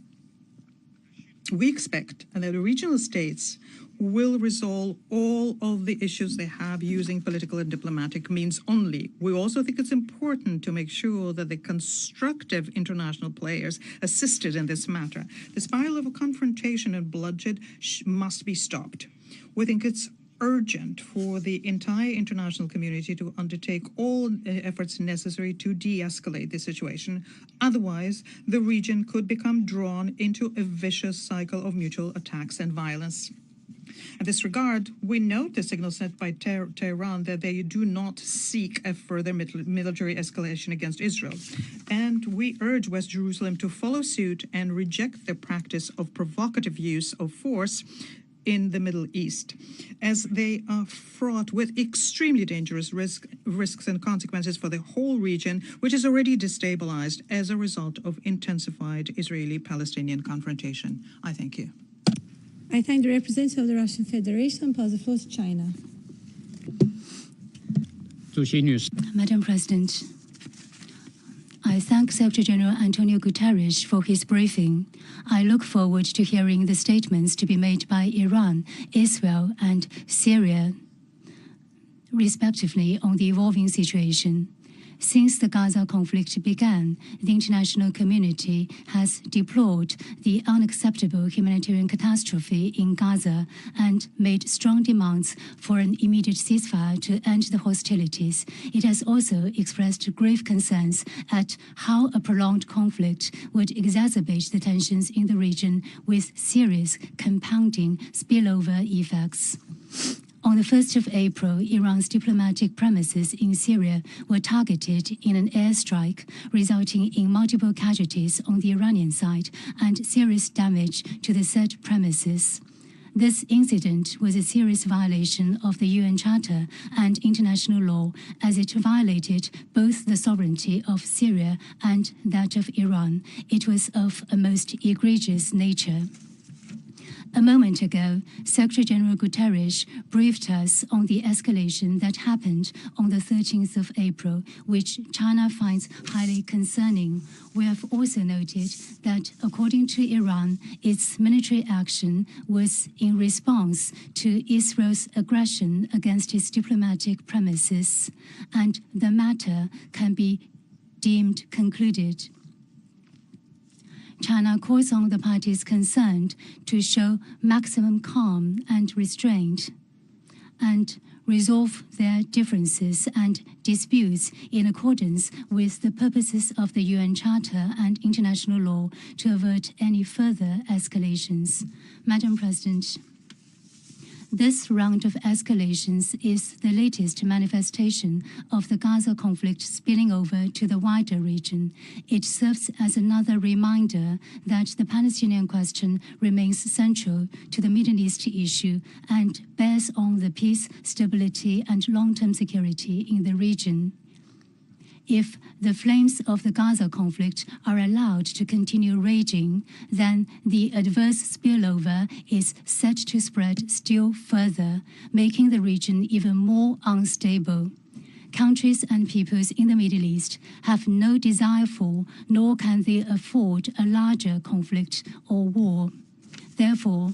We expect that the regional states will resolve all of the issues they have using political and diplomatic means only. We also think it's important to make sure that the constructive international players assisted in this matter. The spiral of confrontation and bloodshed must be stopped. We think it's urgent for the entire international community to undertake all efforts necessary to de-escalate the situation. Otherwise, the region could become drawn into a vicious cycle of mutual attacks and violence. In this regard, we note the signal sent by Tehran that they do not seek a further military escalation against Israel. And we urge West Jerusalem to follow suit and reject the practice of provocative use of force in the Middle East, as they are fraught with extremely dangerous risks and consequences for the whole region, which is already destabilized as a result of intensified Israeli-Palestinian confrontation. I thank you. I thank the representative of the Russian Federation and pass the floor to China. Madam President, I thank Secretary General Antonio Guterres for his briefing. I look forward to hearing the statements to be made by Iran, Israel, and Syria, respectively, on the evolving situation. Since the Gaza conflict began, the international community has deplored the unacceptable humanitarian catastrophe in Gaza and made strong demands for an immediate ceasefire to end the hostilities. It has also expressed grave concerns at how a prolonged conflict would exacerbate the tensions in the region with serious compounding spillover effects. On the 1st of April, Iran's diplomatic premises in Syria were targeted in an airstrike, resulting in multiple casualties on the Iranian side and serious damage to the said premises. This incident was a serious violation of the UN Charter and international law, as it violated both the sovereignty of Syria and that of Iran. It was of a most egregious nature. A moment ago, Secretary General Guterres briefed us on the escalation that happened on the 13th of April, which China finds highly concerning. We have also noted that, according to Iran, its military action was in response to Israel's aggression against its diplomatic premises, and the matter can be deemed concluded. China calls on the parties concerned to show maximum calm and restraint and resolve their differences and disputes in accordance with the purposes of the UN Charter and international law to avert any further escalations. Madam President, this round of escalations is the latest manifestation of the Gaza conflict spilling over to the wider region. It serves as another reminder that the Palestinian question remains central to the Middle East issue and bears on the peace, stability, and long-term security in the region. If the flames of the Gaza conflict are allowed to continue raging, then the adverse spillover is set to spread still further, making the region even more unstable. Countries and peoples in the Middle East have no desire for, nor can they afford, a larger conflict or war. Therefore,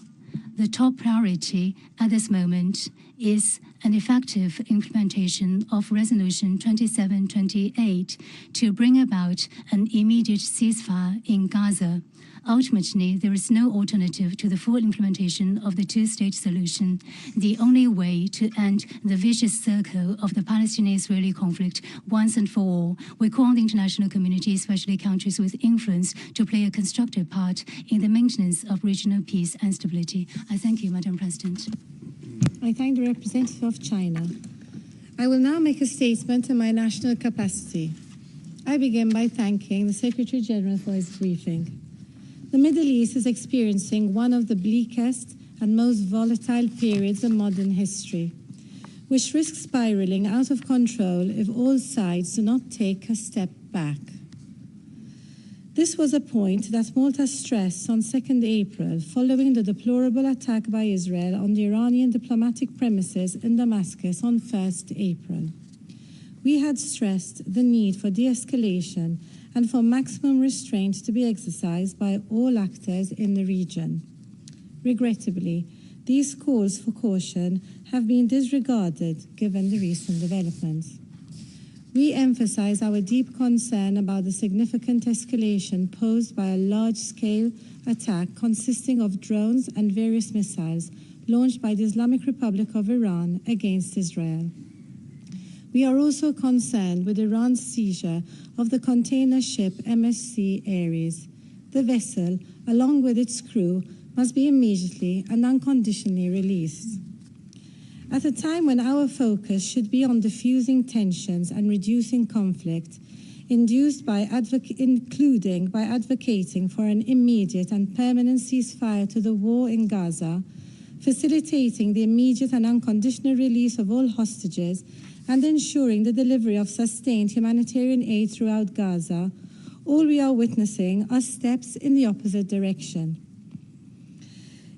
the top priority at this moment is an effective implementation of Resolution 2728 to bring about an immediate ceasefire in Gaza. Ultimately, there is no alternative to the full implementation of the two-state solution. The only way to end the vicious circle of the Palestinian-Israeli conflict once and for all. We call on the international community, especially countries with influence, to play a constructive part in the maintenance of regional peace and stability. I thank you, Madam President. I thank the representative of China. I will now make a statement in my national capacity. I begin by thanking the Secretary General for his briefing. The Middle East is experiencing one of the bleakest and most volatile periods in modern history, which risks spiraling out of control if all sides do not take a step back. This was a point that Malta stressed on 2nd April following the deplorable attack by Israel on the Iranian diplomatic premises in Damascus on 1st April. We had stressed the need for de-escalation and for maximum restraint to be exercised by all actors in the region. Regrettably, these calls for caution have been disregarded given the recent developments. We emphasize our deep concern about the significant escalation posed by a large-scale attack consisting of drones and various missiles launched by the Islamic Republic of Iran against Israel. We are also concerned with Iran's seizure of the container ship MSC Ares. The vessel, along with its crew, must be immediately and unconditionally released. At a time when our focus should be on diffusing tensions and reducing conflict, including by advocating for an immediate and permanent ceasefire to the war in Gaza, facilitating the immediate and unconditional release of all hostages, and ensuring the delivery of sustained humanitarian aid throughout Gaza, all we are witnessing are steps in the opposite direction.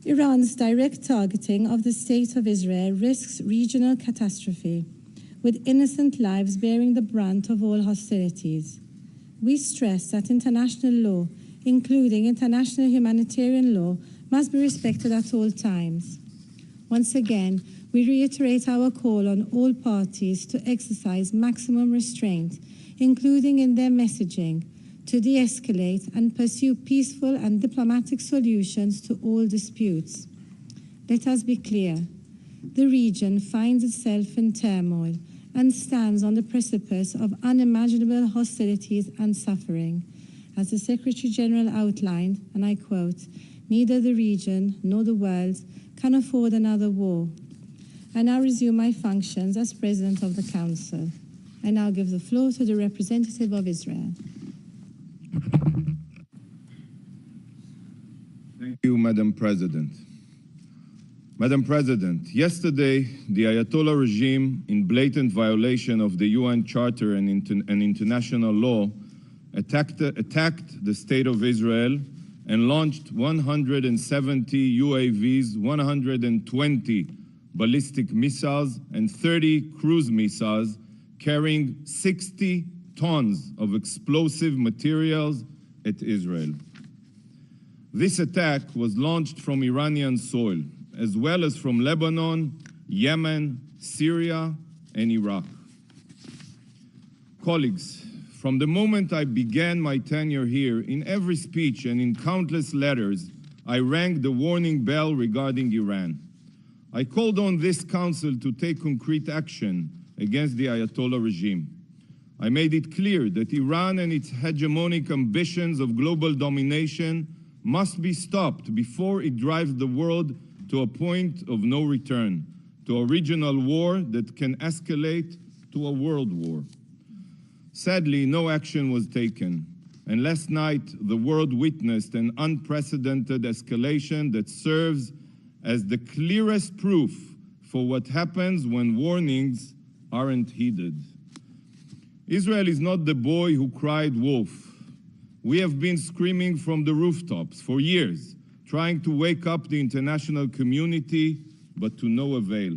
Iran's direct targeting of the State of Israel risks regional catastrophe, with innocent lives bearing the brunt of all hostilities. We stress that international law, including international humanitarian law, must be respected at all times. Once again, we reiterate our call on all parties to exercise maximum restraint, including in their messaging, to de-escalate and pursue peaceful and diplomatic solutions to all disputes. Let us be clear. The region finds itself in turmoil and stands on the precipice of unimaginable hostilities and suffering. As the Secretary General outlined, and I quote, "Neither the region nor the world can afford another war." I now resume my functions as President of the Council. I now give the floor to the representative of Israel. Thank you, Madam President. Madam President, yesterday, the Ayatollah regime, in blatant violation of the UN Charter and international law, attacked the State of Israel and launched 170 UAVs, 120 ballistic missiles, and 30 cruise missiles carrying 60 tons of explosive materials at Israel. This attack was launched from Iranian soil, as well as from Lebanon, Yemen, Syria, and Iraq. Colleagues, from the moment I began my tenure here, in every speech and in countless letters, I rang the warning bell regarding Iran. I called on this council to take concrete action against the Ayatollah regime. I made it clear that Iran and its hegemonic ambitions of global domination must be stopped before it drives the world to a point of no return, to a regional war that can escalate to a world war. Sadly, no action was taken, and last night the world witnessed an unprecedented escalation that serves as the clearest proof for what happens when warnings aren't heeded. Israel is not the boy who cried wolf. We have been screaming from the rooftops for years, trying to wake up the international community, but to no avail.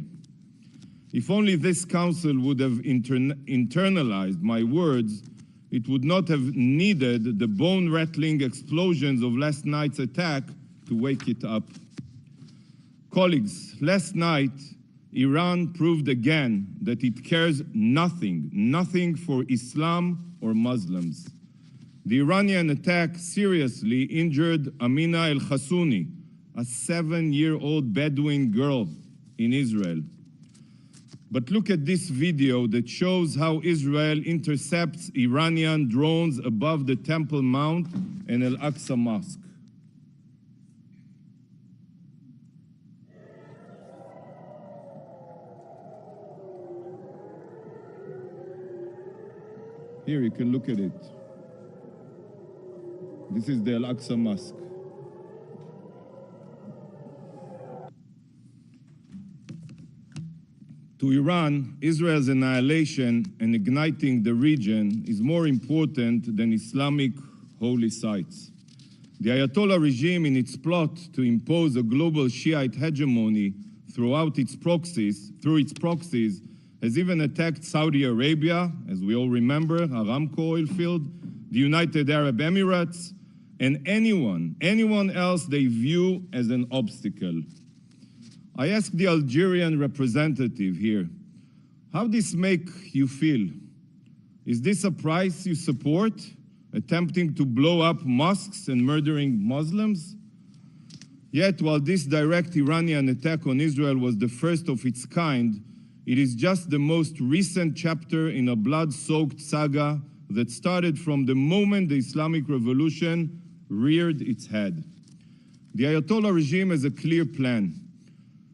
If only this council would have internalized my words, it would not have needed the bone-rattling explosions of last night's attack to wake it up. Colleagues, last night, Iran proved again that it cares nothing for Islam or Muslims. The Iranian attack seriously injured Amina El-Khassouni, a 7-year-old Bedouin girl in Israel. But look at this video that shows how Israel intercepts Iranian drones above the Temple Mount and Al-Aqsa Mosque. Here, you can look at it. This is the Al-Aqsa Mosque. To Iran, Israel's annihilation and igniting the region is more important than Islamic holy sites. The Ayatollah regime, in its plot to impose a global Shiite hegemony through its proxies, has even attacked Saudi Arabia, as we all remember, Aramco oil field, the United Arab Emirates, and anyone else they view as an obstacle. I asked the Algerian representative here, how this make you feel? Is this a price you support, attempting to blow up mosques and murdering Muslims? Yet, while this direct Iranian attack on Israel was the first of its kind, it is just the most recent chapter in a blood-soaked saga that started from the moment the Islamic Revolution reared its head. The Ayatollah regime has a clear plan.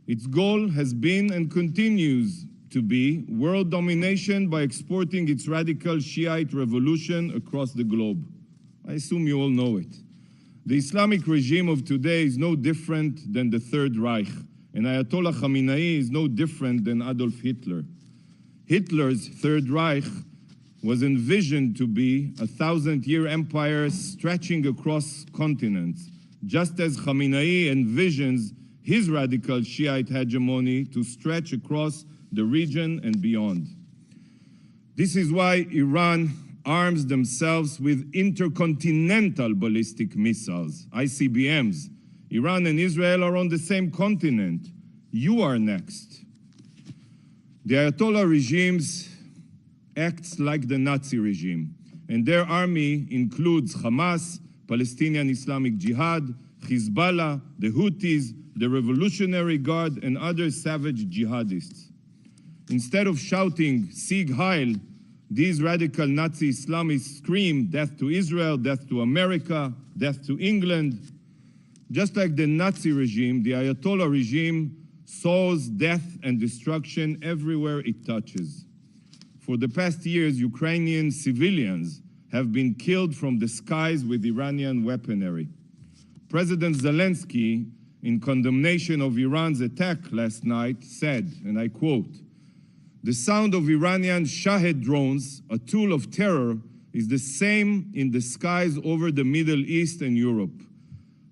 Its goal has been and continues to be world domination by exporting its radical Shiite revolution across the globe. I assume you all know it. The Islamic regime of today is no different than the Third Reich, and Ayatollah Khamenei is no different than Adolf Hitler. Hitler's Third Reich was envisioned to be a 1,000-year empire stretching across continents, just as Khamenei envisions his radical Shiite hegemony to stretch across the region and beyond. This is why Iran arms themselves with intercontinental ballistic missiles, ICBMs. Iran and Israel are on the same continent. You are next. The Ayatollah regimes acts like the Nazi regime, and their army includes Hamas, Palestinian Islamic Jihad, Hezbollah, the Houthis, the Revolutionary Guard, and other savage jihadists. Instead of shouting, Sieg Heil, these radical Nazi Islamists scream death to Israel, death to America, death to England. Just like the Nazi regime, the Ayatollah regime sows death and destruction everywhere it touches. For the past years, Ukrainian civilians have been killed from the skies with Iranian weaponry. President Zelensky, in condemnation of Iran's attack last night, said, and I quote, "The sound of Iranian Shahed drones, a tool of terror, is the same in the skies over the Middle East and Europe.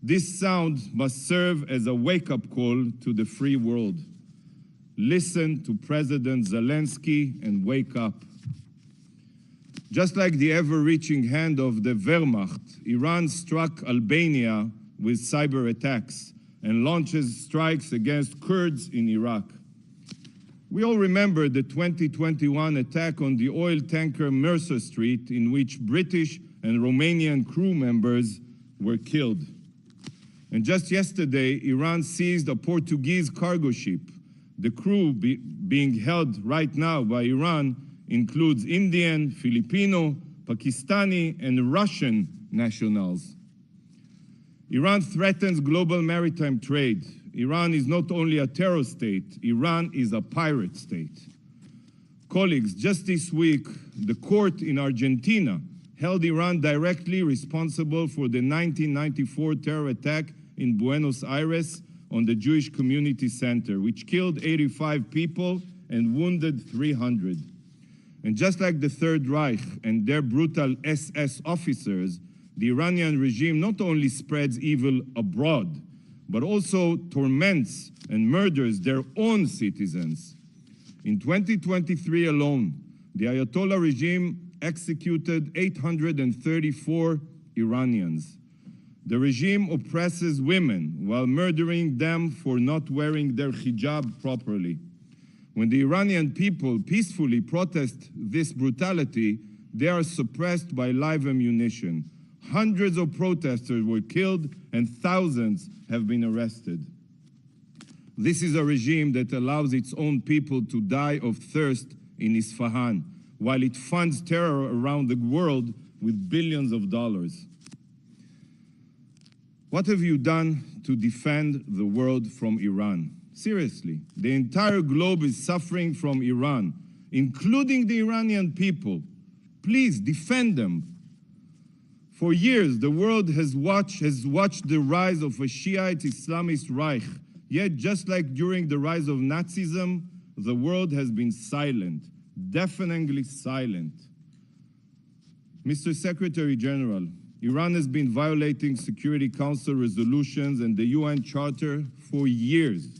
This sound must serve as a wake-up call to the free world. Listen to President Zelensky and wake up." Just like the ever-reaching hand of the Wehrmacht, Iran struck Albania with cyber attacks and launches strikes against Kurds in Iraq. We all remember the 2021 attack on the oil tanker Mercer Street, in which British and Romanian crew members were killed. And just yesterday, Iran seized a Portuguese cargo ship The crew being held right now by Iran includes Indian, Filipino, Pakistani, and Russian nationals. Iran threatens global maritime trade. Iran is not only a terror state, Iran is a pirate state. Colleagues, just this week, the court in Argentina held Iran directly responsible for the 1994 terror attack in Buenos Aires on the Jewish Community Center, which killed 85 people and wounded 300. And just like the Third Reich and their brutal SS officers, the Iranian regime not only spreads evil abroad, but also torments and murders their own citizens. In 2023 alone, the Ayatollah regime executed 834 Iranians. The regime oppresses women while murdering them for not wearing their hijab properly. When the Iranian people peacefully protest this brutality, they are suppressed by live ammunition. Hundreds of protesters were killed and thousands have been arrested. This is a regime that allows its own people to die of thirst in Isfahan, while it funds terror around the world with billions of dollars. What have you done to defend the world from Iran? Seriously, the entire globe is suffering from Iran, including the Iranian people. Please defend them. For years, the world has watched the rise of a Shiite Islamist Reich. Yet, just like during the rise of Nazism, the world has been silent, deafeningly silent. Mr. Secretary General, Iran has been violating Security Council resolutions and the UN Charter for years.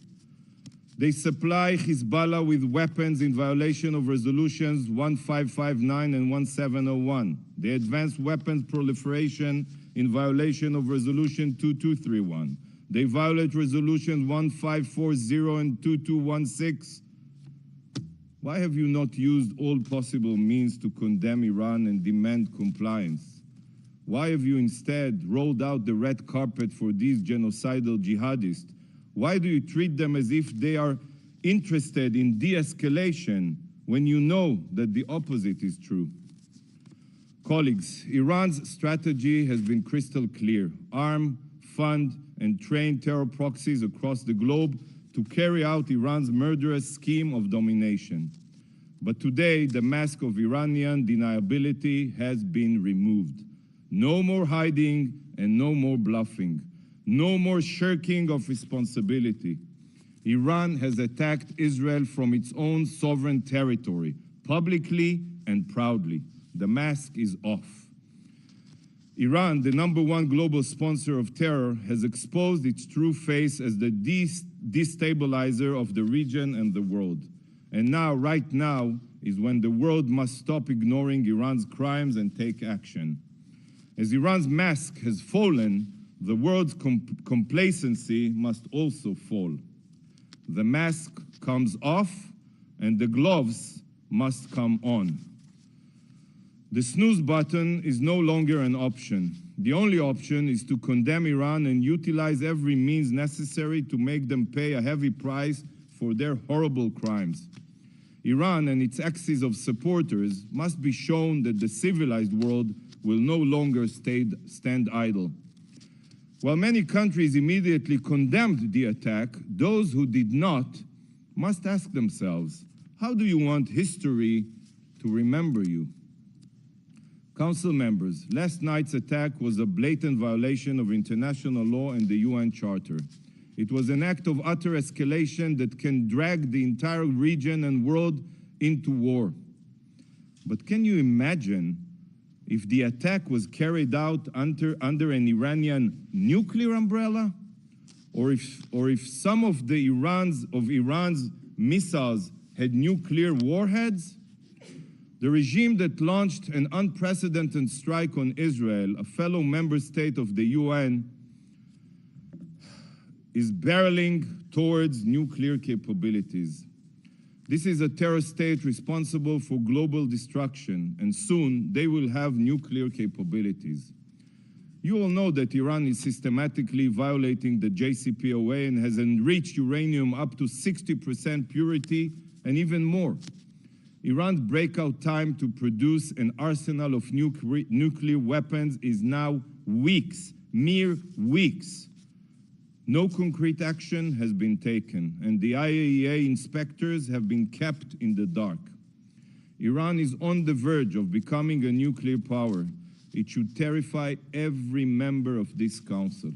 They supply Hezbollah with weapons in violation of resolutions 1559 and 1701. They advance weapons proliferation in violation of resolution 2231. They violate resolutions 1540 and 2216. Why have you not used all possible means to condemn Iran and demand compliance? Why have you instead rolled out the red carpet for these genocidal jihadists? Why do you treat them as if they are interested in de-escalation when you know that the opposite is true? Colleagues, Iran's strategy has been crystal clear. Arm, fund, and train terror proxies across the globe to carry out Iran's murderous scheme of domination. But today, the mask of Iranian deniability has been removed. No more hiding and no more bluffing. No more shirking of responsibility. Iran has attacked Israel from its own sovereign territory, publicly and proudly. The mask is off. Iran, the #1 global sponsor of terror, has exposed its true face as the destabilizer of the region and the world. And now, right now, is when the world must stop ignoring Iran's crimes and take action. As Iran's mask has fallen, the world's complacency must also fall. The mask comes off and the gloves must come on. The snooze button is no longer an option. The only option is to condemn Iran and utilize every means necessary to make them pay a heavy price for their horrible crimes. Iran and its axis of supporters must be shown that the civilized world will no longer stand idle. While many countries immediately condemned the attack, those who did not must ask themselves, how do you want history to remember you? Council members, last night's attack was a blatant violation of international law and the UN Charter. It was an act of utter escalation that can drag the entire region and world into war. But can you imagine if the attack was carried out under an Iranian nuclear umbrella? Or if some of Iran's missiles had nuclear warheads? The regime that launched an unprecedented strike on Israel, a fellow member state of the UN, is barreling towards nuclear capabilities. This is a terror state responsible for global destruction, and soon they will have nuclear capabilities. You all know that Iran is systematically violating the JCPOA and has enriched uranium up to 60% purity and even more. Iran's breakout time to produce an arsenal of nuclear weapons is now weeks, mere weeks. No concrete action has been taken, and the IAEA inspectors have been kept in the dark. Iran is on the verge of becoming a nuclear power. It should terrify every member of this council.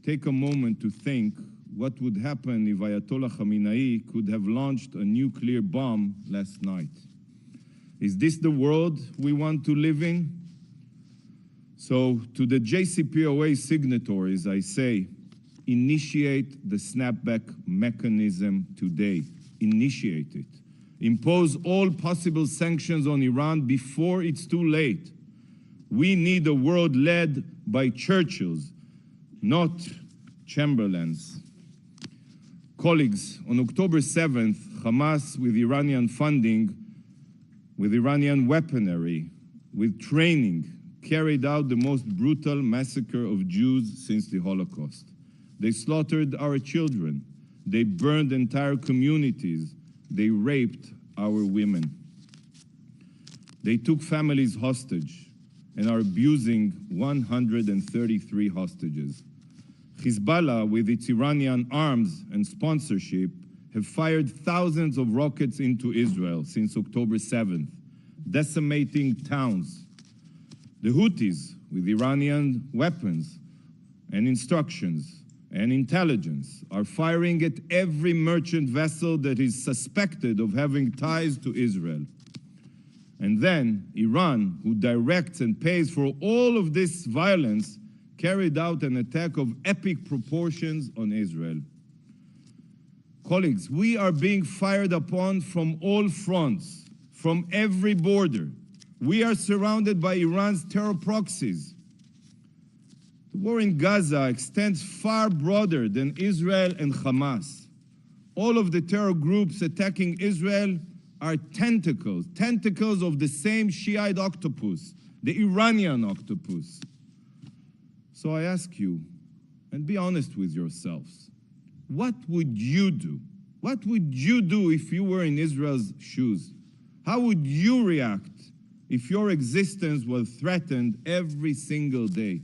Take a moment to think what would happen if Ayatollah Khamenei could have launched a nuclear bomb last night. Is this the world we want to live in? So, to the JCPOA signatories, I say, initiate the snapback mechanism today. Initiate it. Impose all possible sanctions on Iran before it's too late. We need a world led by Churchills, not Chamberlains. Colleagues, on October 7th, Hamas, with Iranian funding, with Iranian weaponry, with training, carried out the most brutal massacre of Jews since the Holocaust. They slaughtered our children. They burned entire communities. They raped our women. They took families hostage and are abusing 133 hostages. Hezbollah, with its Iranian arms and sponsorship, have fired thousands of rockets into Israel since October 7th, decimating towns. The Houthis, with Iranian weapons and instructions and intelligence, are firing at every merchant vessel that is suspected of having ties to Israel. And then Iran, who directs and pays for all of this violence, carried out an attack of epic proportions on Israel. Colleagues, we are being fired upon from all fronts, from every border. We are surrounded by Iran's terror proxies. The war in Gaza extends far broader than Israel and Hamas. All of the terror groups attacking Israel are tentacles of the same Shiite octopus, the Iranian octopus. So I ask you, and be honest with yourselves, what would you do? What would you do if you were in Israel's shoes? How would you react if your existence was threatened every single day?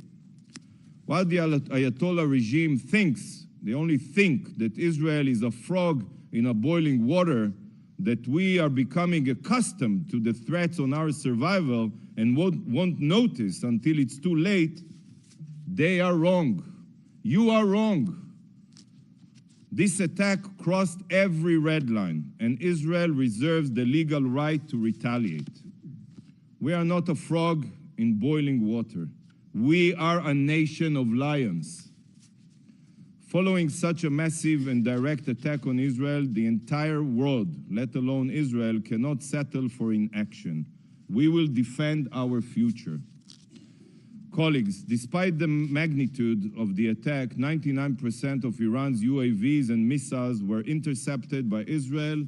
While the Ayatollah regime thinks, they only think, that Israel is a frog in a boiling water, that we are becoming accustomed to the threats on our survival and won't notice until it's too late, they are wrong. You are wrong. This attack crossed every red line, and Israel reserves the legal right to retaliate. We are not a frog in boiling water. We are a nation of lions. Following such a massive and direct attack on Israel, the entire world, let alone Israel, cannot settle for inaction. We will defend our future. Colleagues, despite the magnitude of the attack, 99% of Iran's UAVs and missiles were intercepted by Israel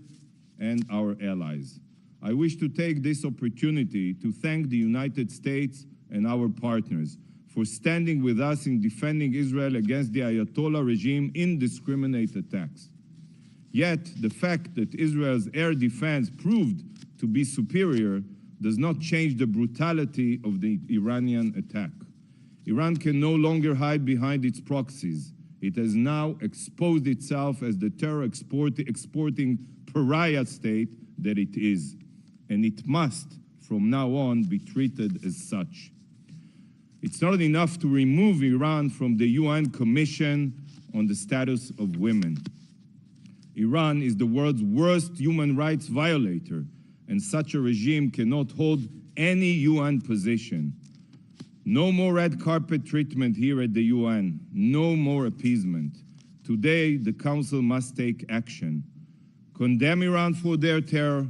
and our allies. I wish to take this opportunity to thank the United States and our partners for standing with us in defending Israel against the Ayatollah regime indiscriminate attacks. Yet, the fact that Israel's air defense proved to be superior does not change the brutality of the Iranian attack. Iran can no longer hide behind its proxies. It has now exposed itself as the terror exporting pariah state that it is, and it must, from now on, be treated as such. It's not enough to remove Iran from the UN Commission on the Status of Women. Iran is the world's worst human rights violator, and such a regime cannot hold any UN position. No more red carpet treatment here at the UN. No more appeasement. Today, the Council must take action. Condemn Iran for their terror,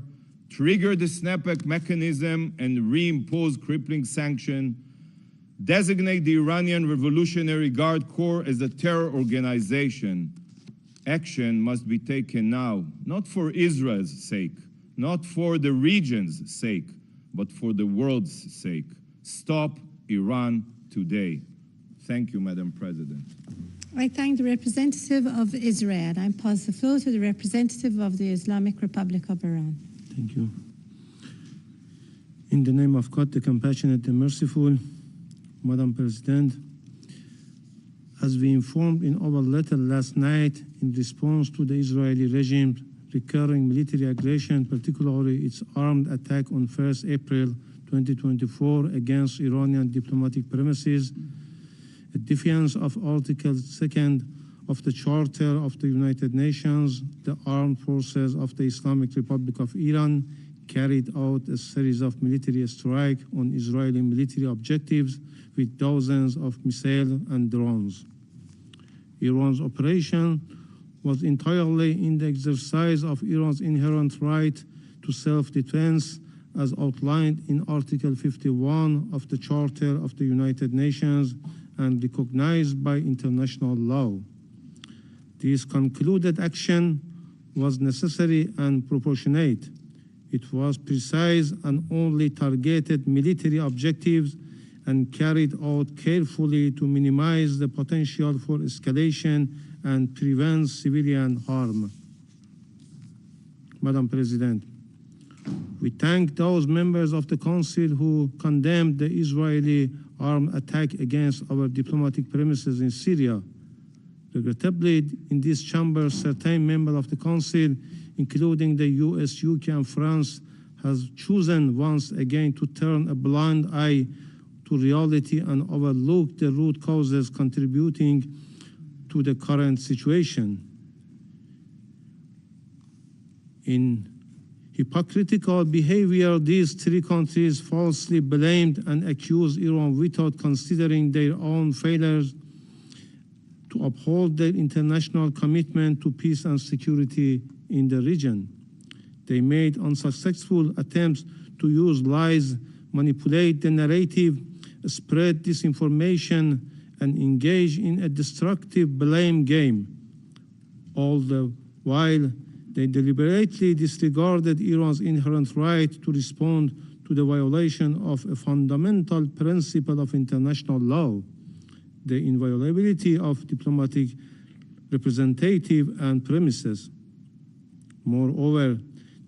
trigger the snapback mechanism and reimpose crippling sanction, designate the Iranian Revolutionary Guard Corps as a terror organization. Action must be taken now, not for Israel's sake, not for the region's sake, but for the world's sake. Stop Iran today. Thank you, Madam President. I thank the representative of Israel. I pass the floor to the representative of the Islamic Republic of Iran. Thank you. In the name of God, the compassionate and merciful, Madam President, as we informed in our letter last night in response to the Israeli regime's recurring military aggression, particularly its armed attack on 1st April 2024 against Iranian diplomatic premises, a defiance of Article 2 of the Charter of the United Nations, the armed forces of the Islamic Republic of Iran carried out a series of military strikes on Israeli military objectives with dozens of missiles and drones. Iran's operation was entirely in the exercise of Iran's inherent right to self-defense as outlined in Article 51 of the Charter of the United Nations and recognized by international law. This concluded action was necessary and proportionate. It was precise and only targeted military objectives and carried out carefully to minimize the potential for escalation and prevent civilian harm. Madam President, we thank those members of the Council who condemned the Israeli armed attack against our diplomatic premises in Syria. Regrettably, in this chamber, certain members of the Council, including the US, UK, and France, has chosen once again to turn a blind eye to reality and overlook the root causes contributing to the current situation. In hypocritical behavior, these three countries falsely blamed and accused Iran without considering their own failures to uphold their international commitment to peace and security in the region. They made unsuccessful attempts to use lies, manipulate the narrative, spread disinformation, and engage in a destructive blame game. All the while, they deliberately disregarded Iran's inherent right to respond to the violation of a fundamental principle of international law, the inviolability of diplomatic representative and premises. Moreover,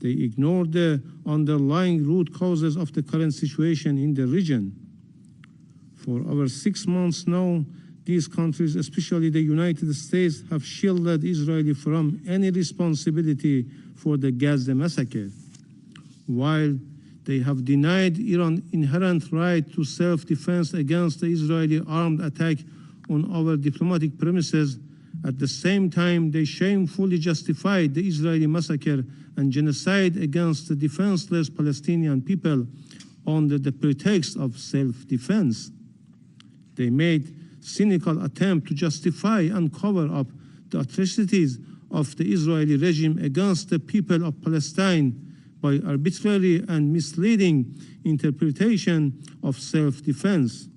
they ignored the underlying root causes of the current situation in the region. For over 6 months now, these countries, especially the United States, have shielded Israel from any responsibility for the Gaza massacre, while they have denied Iran's inherent right to self-defense against the Israeli armed attack on our diplomatic premises. At the same time, they shamefully justified the Israeli massacre and genocide against the defenseless Palestinian people under the pretext of self-defense. They made cynical attempt to justify and cover up the atrocities of the Israeli regime against the people of Palestine by arbitrary and misleading interpretation of self-defense.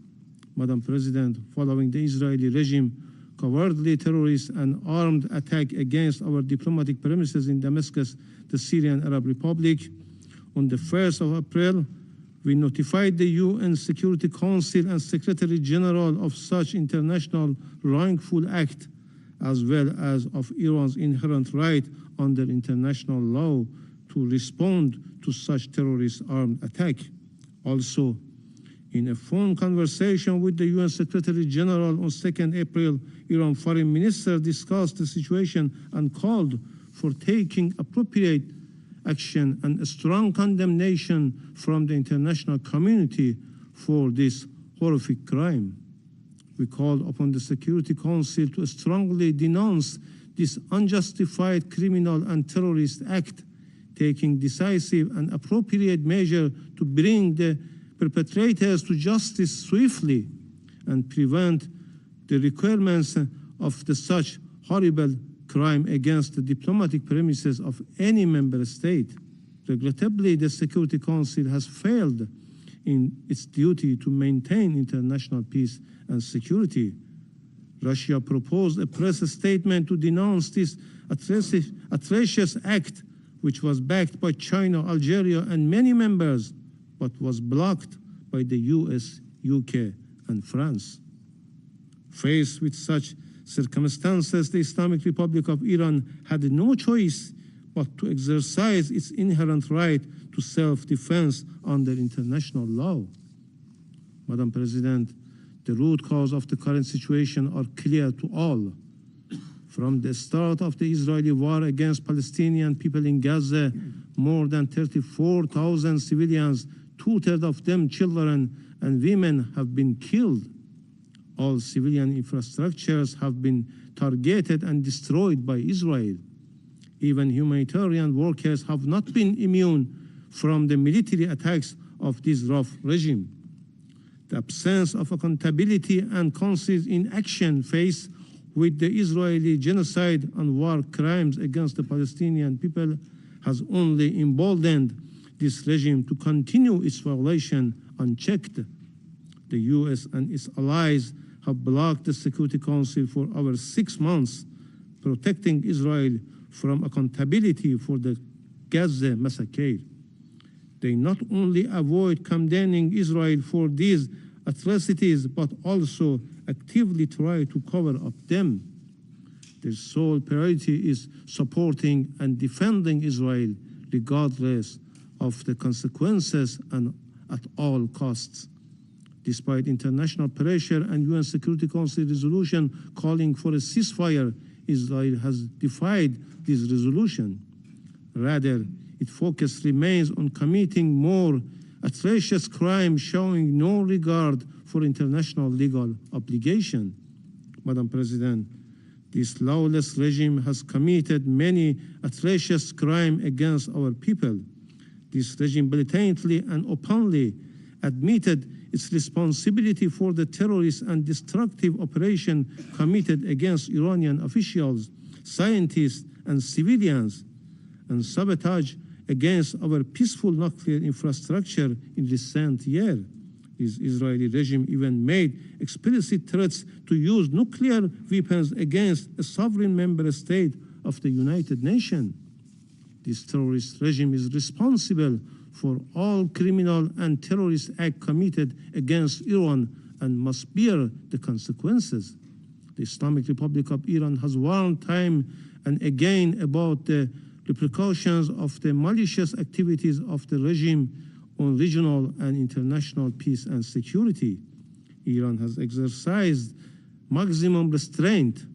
Madam President, following the Israeli regime cowardly terrorist and armed attack against our diplomatic premises in Damascus, the Syrian Arab Republic, on the 1st of April, we notified the UN Security Council and Secretary General of such international wrongful act, as well as of Iran's inherent right under international law to respond to such terrorist armed attack. Also, in a phone conversation with the UN Secretary General on 2nd April, Iran Foreign Minister discussed the situation and called for taking appropriate action and a strong condemnation from the international community for this horrific crime. We called upon the Security Council to strongly denounce this unjustified criminal and terrorist act, taking decisive and appropriate measure to bring the perpetrators to justice swiftly and prevent the recurrence of such horrible crime against the diplomatic premises of any member state. Regrettably, the Security Council has failed in its duty to maintain international peace and security. Russia proposed a press statement to denounce this atrocious act, which was backed by China, Algeria, and many members, but was blocked by the US, UK, and France. Faced with such circumstances, the Islamic Republic of Iran had no choice but to exercise its inherent right to self-defense under international law. Madam President, the root cause of the current situation are clear to all. From the start of the Israeli war against Palestinian people in Gaza, more than 34,000 civilians, 2/3 of them children and women, have been killed. All civilian infrastructures have been targeted and destroyed by Israel. Even humanitarian workers have not been immune from the military attacks of this rough regime. The absence of accountability and conscious inaction faced with the Israeli genocide and war crimes against the Palestinian people has only emboldened this regime to continue its violation unchecked. The US and its allies have blocked the Security Council for over 6 months, protecting Israel from accountability for the Gaza massacre. They not only avoid condemning Israel for these atrocities, but also actively try to cover up them. Their sole priority is supporting and defending Israel regardless of the consequences and at all costs. Despite international pressure and UN Security Council resolution calling for a ceasefire, Israel has defied this resolution. Rather, its focus remains on committing more atrocious crimes, showing no regard for international legal obligation. Madam President, this lawless regime has committed many atrocious crimes against our people. This regime blatantly and openly admitted its responsibility for the terrorist and destructive operation committed against Iranian officials, scientists, and civilians, and sabotage against our peaceful nuclear infrastructure in recent years. This Israeli regime even made explicit threats to use nuclear weapons against a sovereign member state of the United Nations. This terrorist regime is responsible for all criminal and terrorist acts committed against Iran and must bear the consequences. The Islamic Republic of Iran has warned time and again about the repercussions of the malicious activities of the regime on regional and international peace and security. Iran has exercised maximum restraint.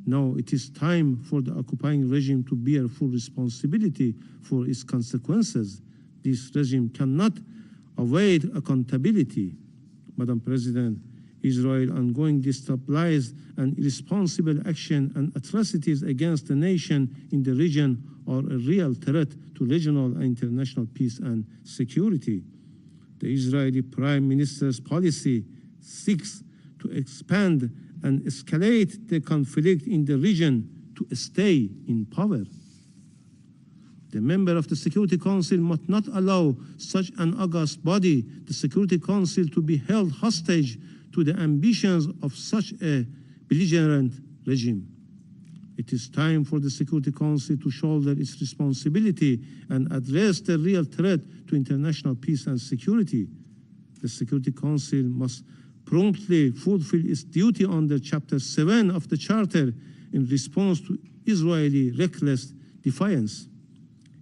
Now it is time for the occupying regime to bear full responsibility for its consequences. This regime cannot avoid accountability. Madam President, Israel's ongoing destabilized and irresponsible action and atrocities against the nation in the region are a real threat to regional and international peace and security. The Israeli Prime Minister's policy seeks to expand and escalate the conflict in the region to stay in power. The member of the Security Council must not allow such an august body, the Security Council, to be held hostage to the ambitions of such a belligerent regime. It is time for the Security Council to shoulder its responsibility and address the real threat to international peace and security. The Security Council must promptly fulfill its duty under Chapter 7 of the Charter in response to Israeli reckless defiance.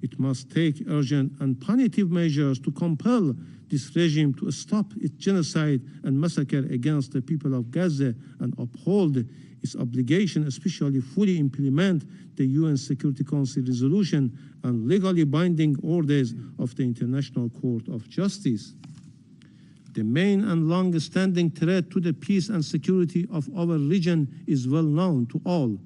It must take urgent and punitive measures to compel this regime to stop its genocide and massacre against the people of Gaza and uphold its obligation, especially fully implement the UN Security Council resolution and legally binding orders of the International Court of Justice. The main and long-standing threat to the peace and security of our region is well known to all,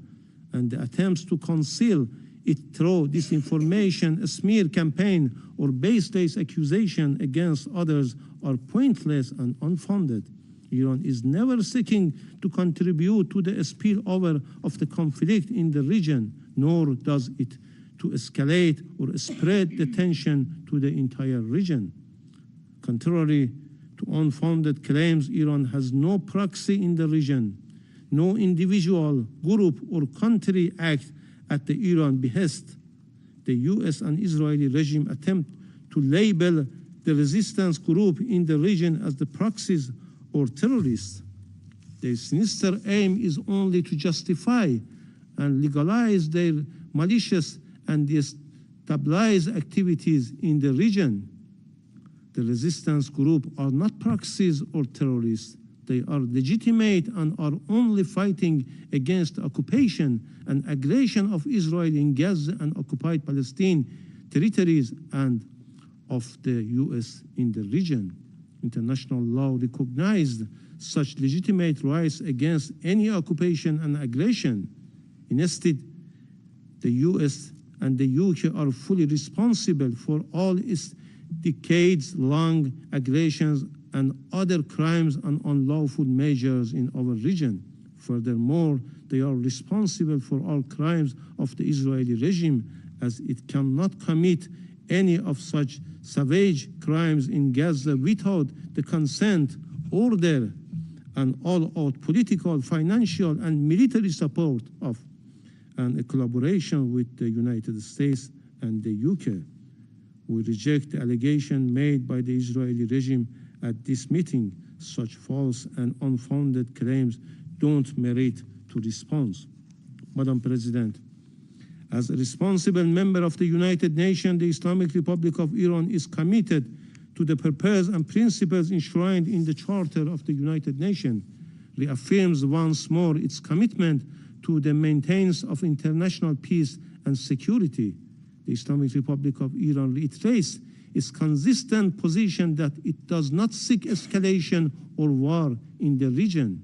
and the attempts to conceal it through disinformation, a smear campaign, or baseless accusation against others are pointless and unfounded. Iran is never seeking to contribute to the spillover of the conflict in the region, nor does it to escalate or spread the tension to the entire region. Contrary to unfounded claims, Iran has no proxy in the region. No individual, group, or country act at the Iran behest. The US and Israeli regime attempt to label the resistance group in the region as the proxies or terrorists. Their sinister aim is only to justify and legalize their malicious and destabilize activities in the region. The resistance group are not proxies or terrorists. They are legitimate and are only fighting against the occupation and aggression of Israel in Gaza and occupied Palestine territories and of the U.S. in the region. International law recognized such legitimate rights against any occupation and aggression. Instead, the U.S. and the UK are fully responsible for all its decades-long aggressions and other crimes and unlawful measures in our region. Furthermore, they are responsible for all crimes of the Israeli regime, as it cannot commit any of such savage crimes in Gaza without the consent, order, and all-out political, financial, and military support of and a collaboration with the United States and the UK. We reject the allegation made by the Israeli regime at this meeting. Such false and unfounded claims don't merit to response. Madam President, as a responsible member of the United Nations, the Islamic Republic of Iran is committed to the purpose and principles enshrined in the Charter of the United Nations, reaffirms once more its commitment to the maintenance of international peace and security. The Islamic Republic of Iran reiterates its consistent position that it does not seek escalation or war in the region,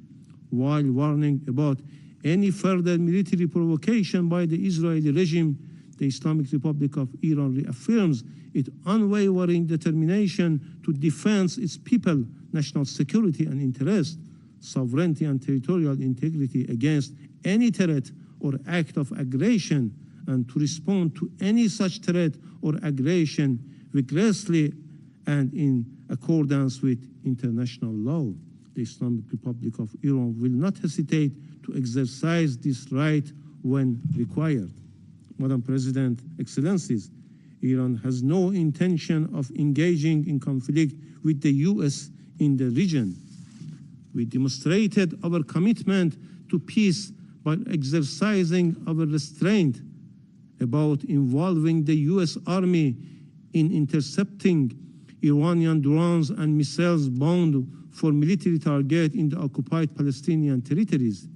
while warning about any further military provocation by the Israeli regime. The Islamic Republic of Iran reaffirms its unwavering determination to defend its people, national security and interest, sovereignty and territorial integrity against any threat or act of aggression, and to respond to any such threat or aggression vigorously and in accordance with international law. The Islamic Republic of Iran will not hesitate to exercise this right when required. Madam President, Excellencies, Iran has no intention of engaging in conflict with the U.S. in the region. We demonstrated our commitment to peace by exercising our restraint about involving the U.S. Army in intercepting Iranian drones and missiles bound for military targets in the occupied Palestinian territories.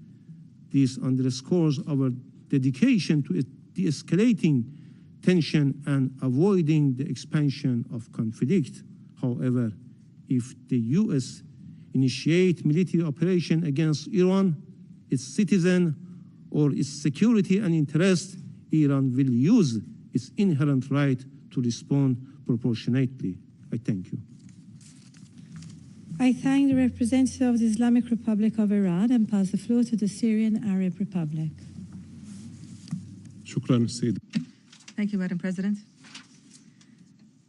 This underscores our dedication to de-escalating tension and avoiding the expansion of conflict. However, if the U.S. initiates military operation against Iran, its citizen, or its security and interest, Iran will use its inherent right to respond proportionately. I thank you. I thank the representative of the Islamic Republic of Iran and pass the floor to the Syrian Arab Republic. Thank you, Madam President.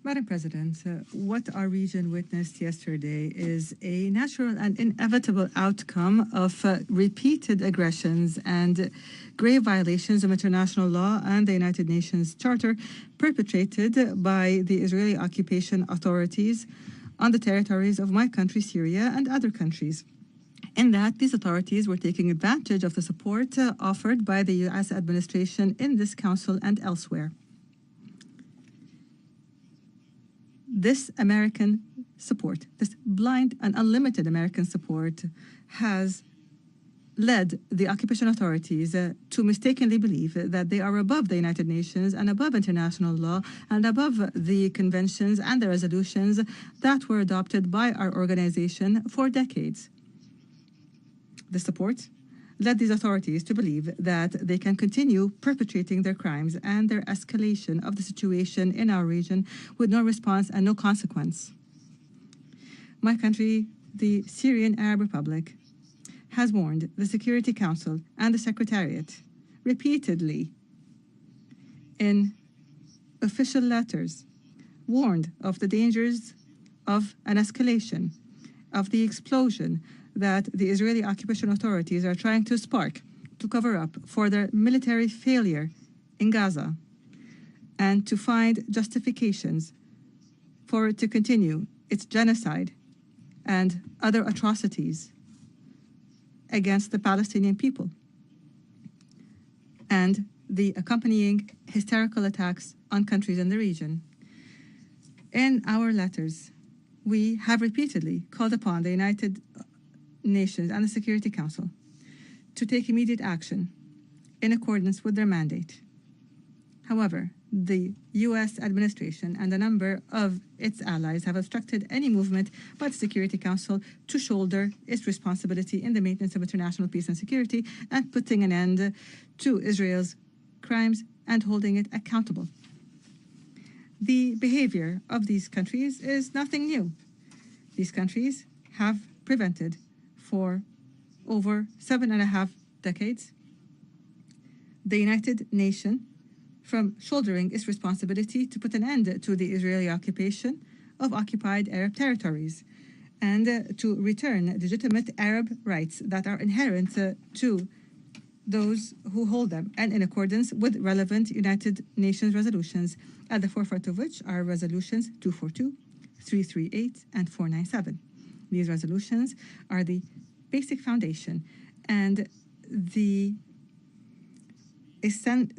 Madam President, what our region witnessed yesterday is a natural and inevitable outcome of repeated aggressions and grave violations of international law and the United Nations Charter perpetrated by the Israeli occupation authorities on the territories of my country, Syria, and other countries. In that, these authorities were taking advantage of the support offered by the U.S. administration in this council and elsewhere. This American support, this blind and unlimited American support, has led the occupation authorities to mistakenly believe that they are above the United Nations and above international law and above the conventions and the resolutions that were adopted by our organization for decades. The support led these authorities to believe that they can continue perpetrating their crimes and their escalation of the situation in our region with no response and no consequence. My country, the Syrian Arab Republic, has warned the Security Council and the Secretariat repeatedly in official letters, warned of the dangers of an escalation, of the explosion that the Israeli occupation authorities are trying to spark to cover up for their military failure in Gaza and to find justifications for it to continue its genocide and other atrocities against the Palestinian people, and the accompanying hysterical attacks on countries in the region. In our letters, we have repeatedly called upon the United Nations and the Security Council to take immediate action in accordance with their mandate. However, the U.S. administration and a number of its allies have obstructed any movement by the Security Council to shoulder its responsibility in the maintenance of international peace and security and putting an end to Israel's crimes and holding it accountable. The behavior of these countries is nothing new. These countries have prevented for over 7.5 decades the United Nations from shouldering its responsibility to put an end to the Israeli occupation of occupied Arab territories and to return legitimate Arab rights that are inherent to those who hold them, and in accordance with relevant United Nations resolutions, at the forefront of which are resolutions 242, 338, and 497. These resolutions are the basic foundation and the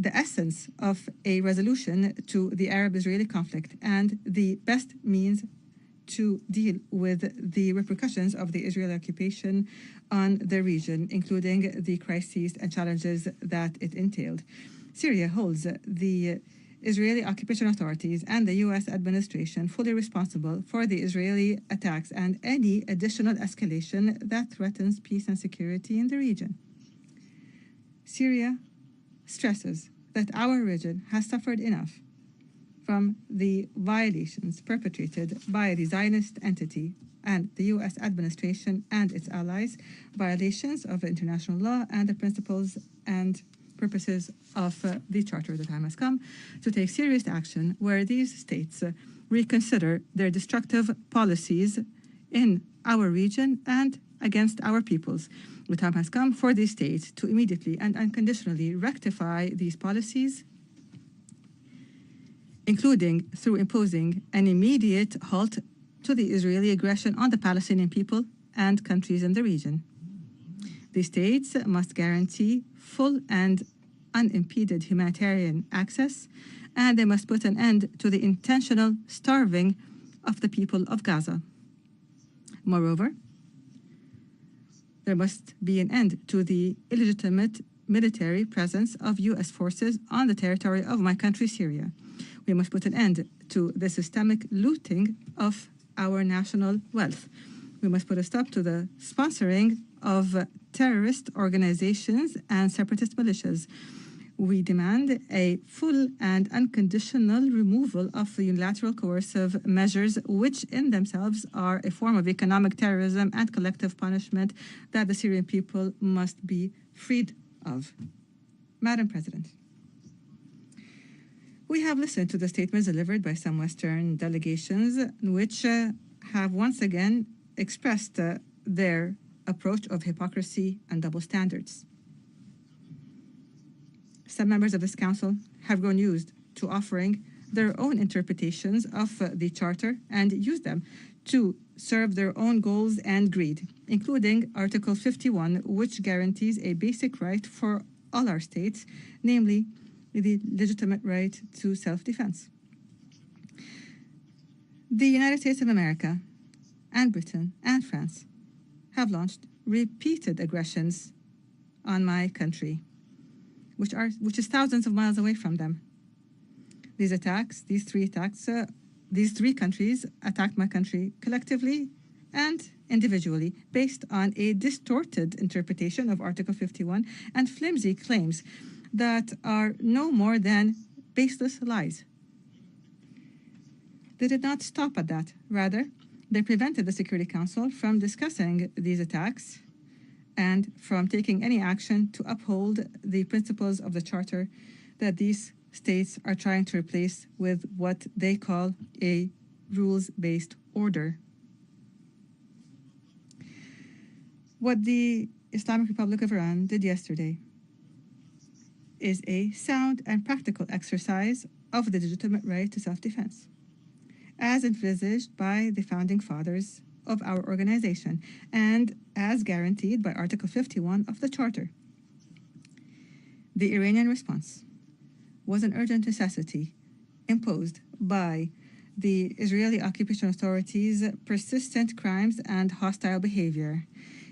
essence of a resolution to the Arab-Israeli conflict and the best means to deal with the repercussions of the Israeli occupation on the region, including the crises and challenges that it entailed. Syria holds the Israeli occupation authorities and the U.S. administration fully responsible for the Israeli attacks and any additional escalation that threatens peace and security in the region. Syria stresses that our region has suffered enough from the violations perpetrated by the Zionist entity and the U.S. administration and its allies, violations of international law and the principles and purposes of the Charter. The time has come to take serious action where these states reconsider their destructive policies in our region and against our peoples. The time has come for these states to immediately and unconditionally rectify these policies, including through imposing an immediate halt to the Israeli aggression on the Palestinian people and countries in the region. The states must guarantee full and unimpeded humanitarian access, and they must put an end to the intentional starving of the people of Gaza. Moreover, there must be an end to the illegitimate military presence of U.S. forces on the territory of my country, Syria. We must put an end to the systemic looting of our national wealth. We must put a stop to the sponsoring of terrorist organizations and separatist militias. We demand a full and unconditional removal of the unilateral coercive measures, which in themselves are a form of economic terrorism and collective punishment that the Syrian people must be freed of. Madam President, we have listened to the statements delivered by some Western delegations, which have once again expressed their approach of hypocrisy and double standards. Some members of this council have grown used to offering their own interpretations of the Charter and use them to serve their own goals and greed, including Article 51, which guarantees a basic right for all our states, namely the legitimate right to self-defense. The United States of America and Britain and France have launched repeated aggressions on my country, which is thousands of miles away from them. These three countries attacked my country collectively and individually based on a distorted interpretation of Article 51 and flimsy claims that are no more than baseless lies. They did not stop at that. Rather, they prevented the Security Council from discussing these attacks and from taking any action to uphold the principles of the Charter that these states are trying to replace with what they call a rules-based order. What the Islamic Republic of Iran did yesterday is a sound and practical exercise of the legitimate right to self-defense, as envisaged by the Founding Fathers of our organization and as guaranteed by Article 51 of the Charter. The Iranian response was an urgent necessity imposed by the Israeli occupation authorities' persistent crimes and hostile behavior.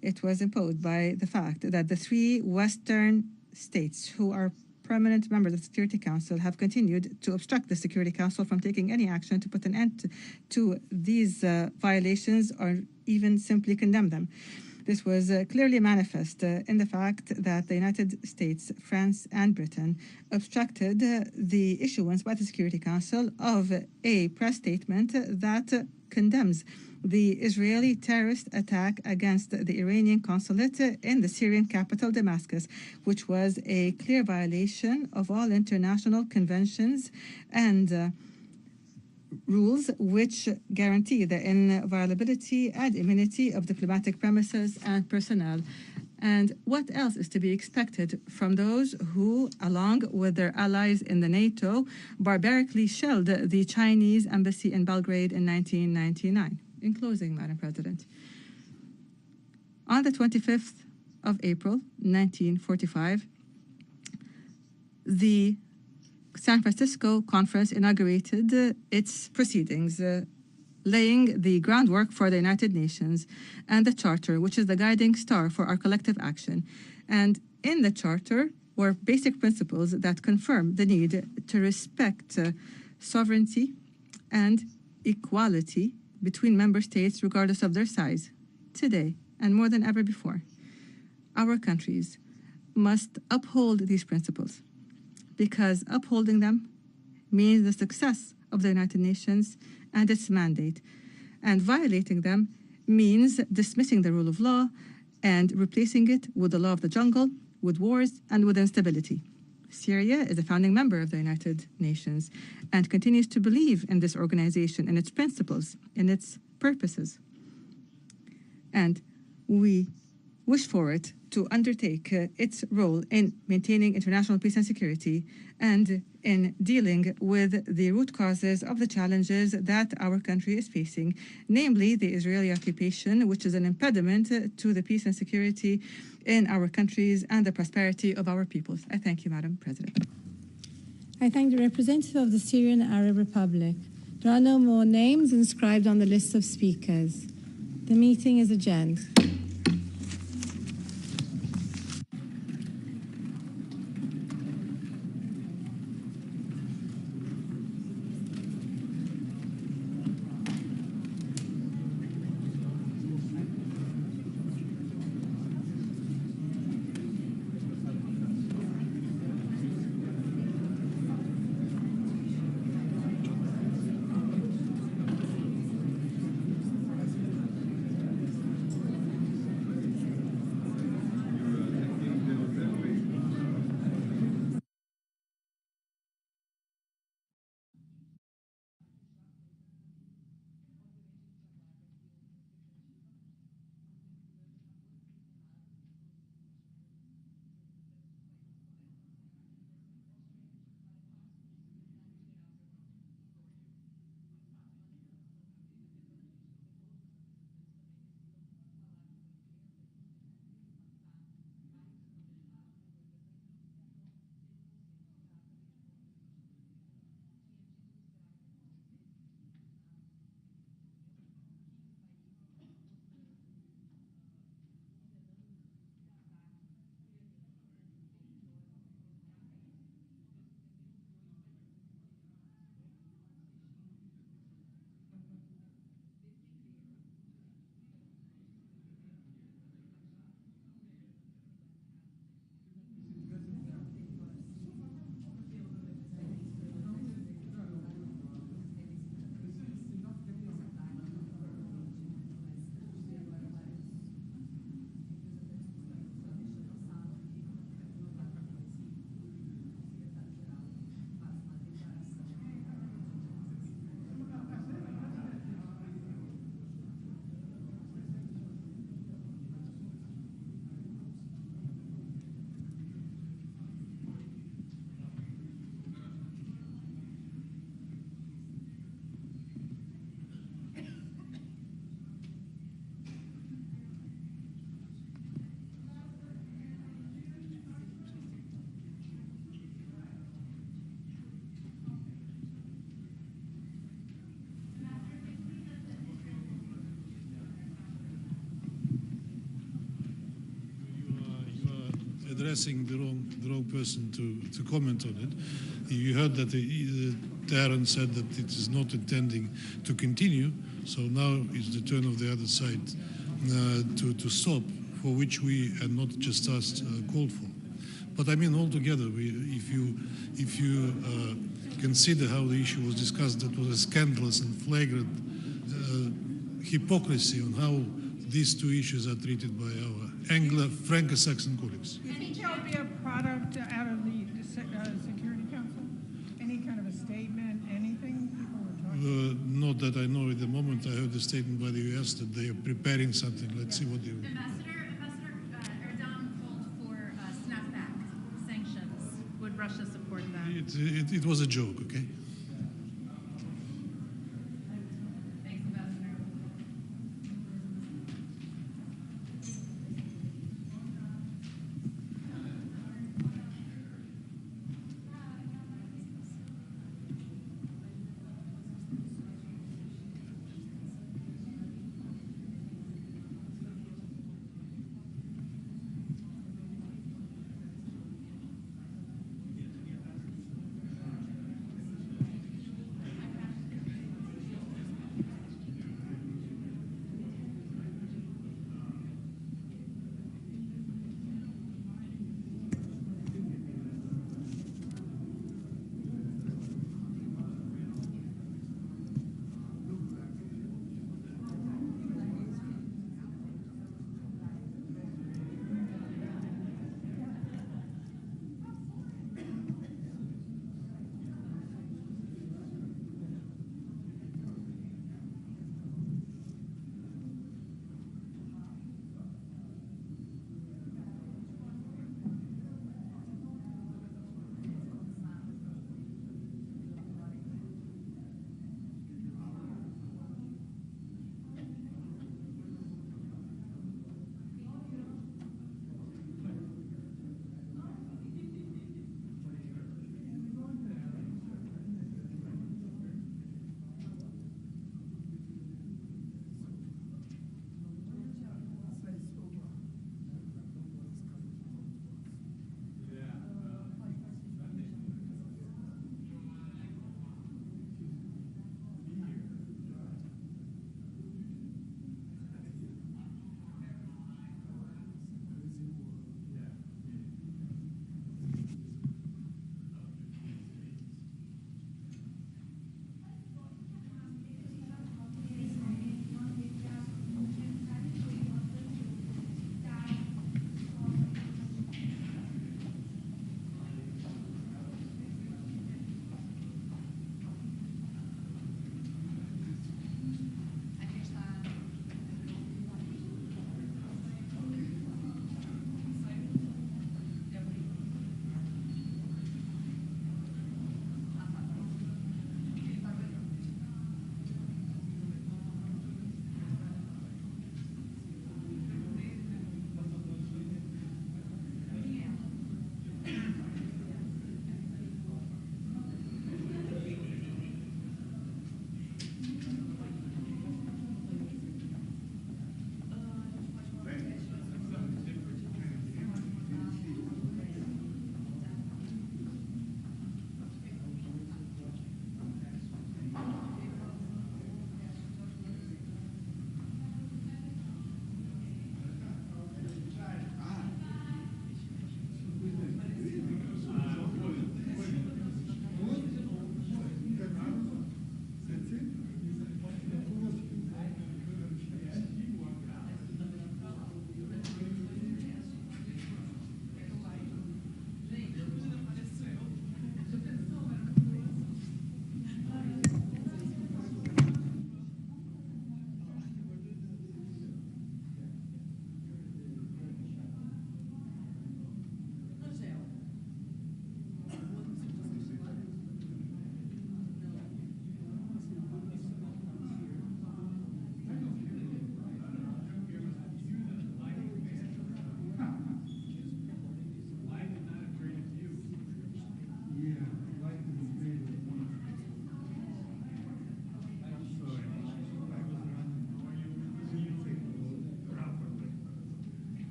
It was imposed by the fact that the three Western states who are permanent members of the Security Council have continued to obstruct the Security Council from taking any action to put an end to these violations or even simply condemn them. This was clearly manifest in the fact that the United States, France, and Britain obstructed the issuance by the Security Council of a press statement that condemns the Israeli terrorist attack against the Iranian consulate in the Syrian capital, Damascus, which was a clear violation of all international conventions and rules which guarantee the inviolability and immunity of diplomatic premises and personnel. And what else is to be expected from those who, along with their allies in the NATO, barbarically shelled the Chinese embassy in Belgrade in 1999? In closing, Madam President, on the 25th of April, 1945, the San Francisco Conference inaugurated its proceedings, laying the groundwork for the United Nations and the Charter, which is the guiding star for our collective action. And in the Charter were basic principles that confirm the need to respect sovereignty and equality between member states regardless of their size. Today, and more than ever before, our countries must uphold these principles, because upholding them means the success of the United Nations and its mandate, and violating them means dismissing the rule of law and replacing it with the law of the jungle, with wars, and with instability. Syria is a founding member of the United Nations and continues to believe in this organization, in its principles, in its purposes. And we wish for it to undertake its role in maintaining international peace and security and in dealing with the root causes of the challenges that our country is facing, namely the Israeli occupation, which is an impediment to the peace and security in our countries and the prosperity of our peoples. I thank you, Madam President. I thank the representative of the Syrian Arab Republic. There are no more names inscribed on the list of speakers. The meeting is adjourned. addressing the wrong person to comment on it. You heard that Tehran said that it is not intending to continue, so now it's the turn of the other side to stop, for which we are not just us called for. But I mean, altogether, if you consider how the issue was discussed, that was a scandalous and flagrant hypocrisy on how these two issues are treated by our Franco-Saxon colleagues. Is Ethiopia a product out of the Security Council? Any kind of a statement, anything people were talking Not that I know at the moment. I heard the statement by the US that they are preparing something. Let's see what they will. Ambassador Erdogan called for snapback sanctions. Would Russia support that? It was a joke, okay?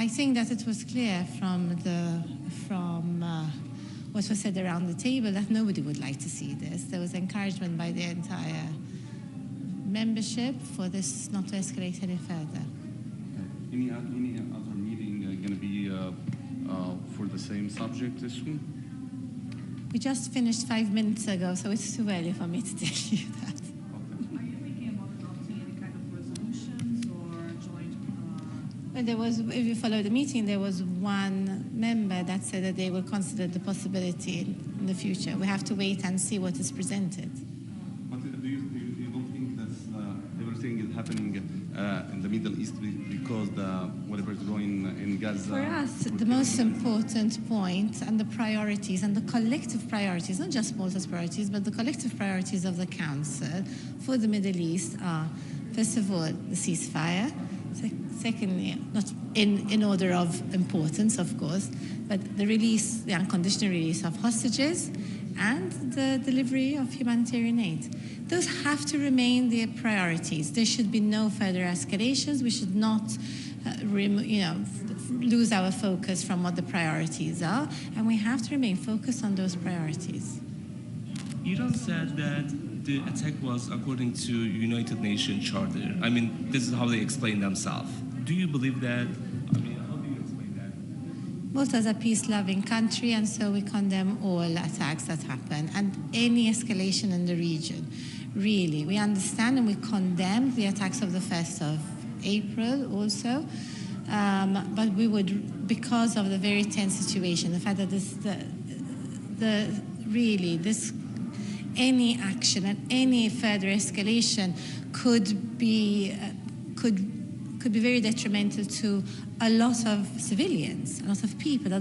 I think that it was clear from what was said around the table that nobody would like to see this. There was encouragement by the entire membership for this not to escalate any further. Any other meeting going to be for the same subject this one? We just finished 5 minutes ago, so it's too early for me to tell you that. Are you thinking about adopting any kind of resolutions or joint? Well, there was, if you follow the meeting, there was one member that said that they will consider the possibility in the future. We have to wait and see what is presented. But do you don't think that everything is happening in the Middle East because whatever is going in Gaza? For us, the most important point and the priorities and the collective priorities, not just Malta's priorities, but the collective priorities of the Council for the Middle East are, first of all, the ceasefire. Secondly, not in order of importance, of course, but the release, the unconditional release of hostages and the delivery of humanitarian aid. Those have to remain the priorities. There should be no further escalations. We should not lose our focus from what the priorities are, and we have to remain focused on those priorities. Iran said that the attack was according to United Nations Charter. I mean, this is how they explain themselves. Do you believe that? I mean, how do you explain that? Malta is a peace-loving country, and so we condemn all attacks that happen and any escalation in the region. Really, we understand and we condemn the attacks of the 1st of April also, but we would, because of the very tense situation, the fact that any action and any further escalation could be very detrimental to a lot of civilians, a lot of people,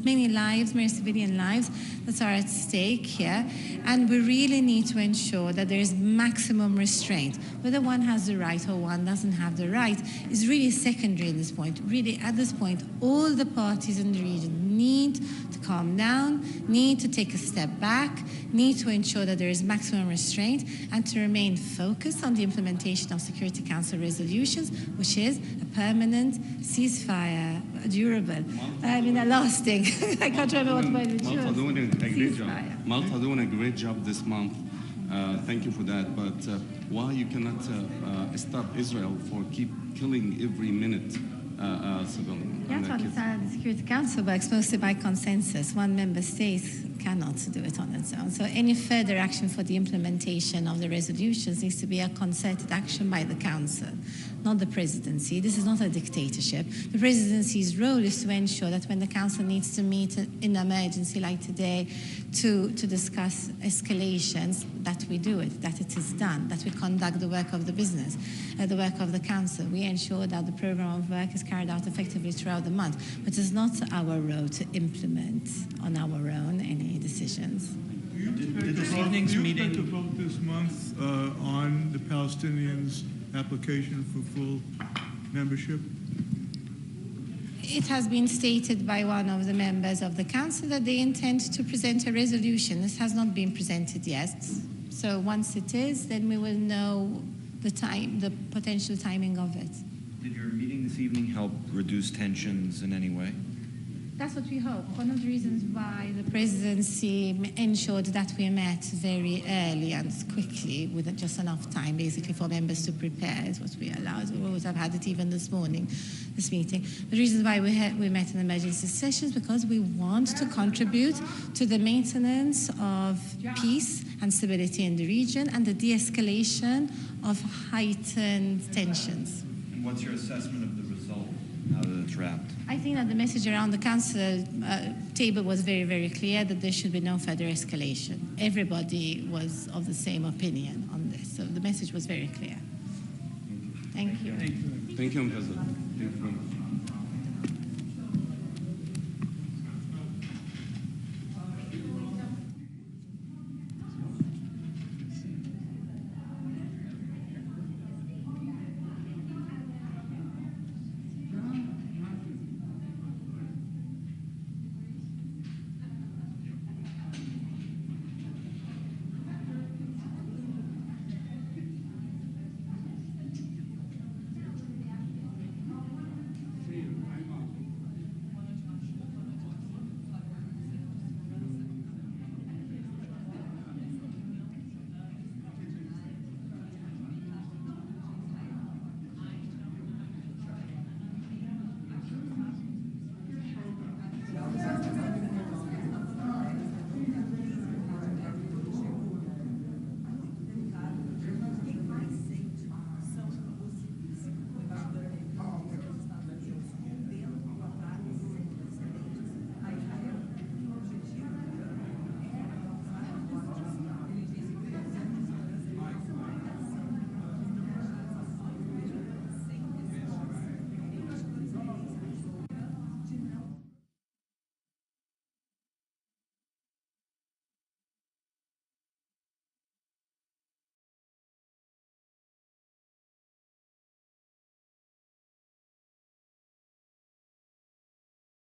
many lives, many civilian lives that are at stake here. And we really need to ensure that there is maximum restraint. Whether one has the right or one doesn't have the right is really secondary at this point. Really, at this point, all the parties in the region need to calm down, need to take a step back, need to ensure that there is maximum restraint, and to remain focused on the implementation of Security Council resolutions, which is a permanent ceasefire, durable, lasting. I can't remember what word it was. Malta doing a great job. Malta doing a great job this month. Thank you for that. But why you cannot stop Israel for keep killing every minute civilians? You have to understand the Security Council works mostly by consensus. One member state cannot do it on its own. So any further action for the implementation of the resolutions needs to be a concerted action by the Council, not the Presidency. This is not a dictatorship. The Presidency's role is to ensure that when the Council needs to meet in emergency like today to discuss escalations, that we do it, that it is done, that we conduct the work of the business, the work of the Council. We ensure that the program of work is carried out effectively throughout the month. But it's not our role to implement on our own any decisions. Did this evening's meeting take a vote this month on the Palestinians' application for full membership? It has been stated by one of the members of the Council that they intend to present a resolution. This has not been presented yet. So once it is, then we will know the potential timing of it. Did your meeting this evening help reduce tensions in any way? That's what we hope. One of the reasons why the Presidency ensured that we met very early and quickly with just enough time basically for members to prepare is what we allowed. We would have had it even this morning, this meeting. The reasons why we met in emergency sessions because we want to contribute to the maintenance of peace and stability in the region and the de-escalation of heightened tensions. And what's your assessment of the result now that it's wrapped? I think that the message around the Council table was very, very clear that there should be no further escalation. Everybody was of the same opinion on this, so the message was very clear. Thank you. Thank you, Ambassador. Thank you very much.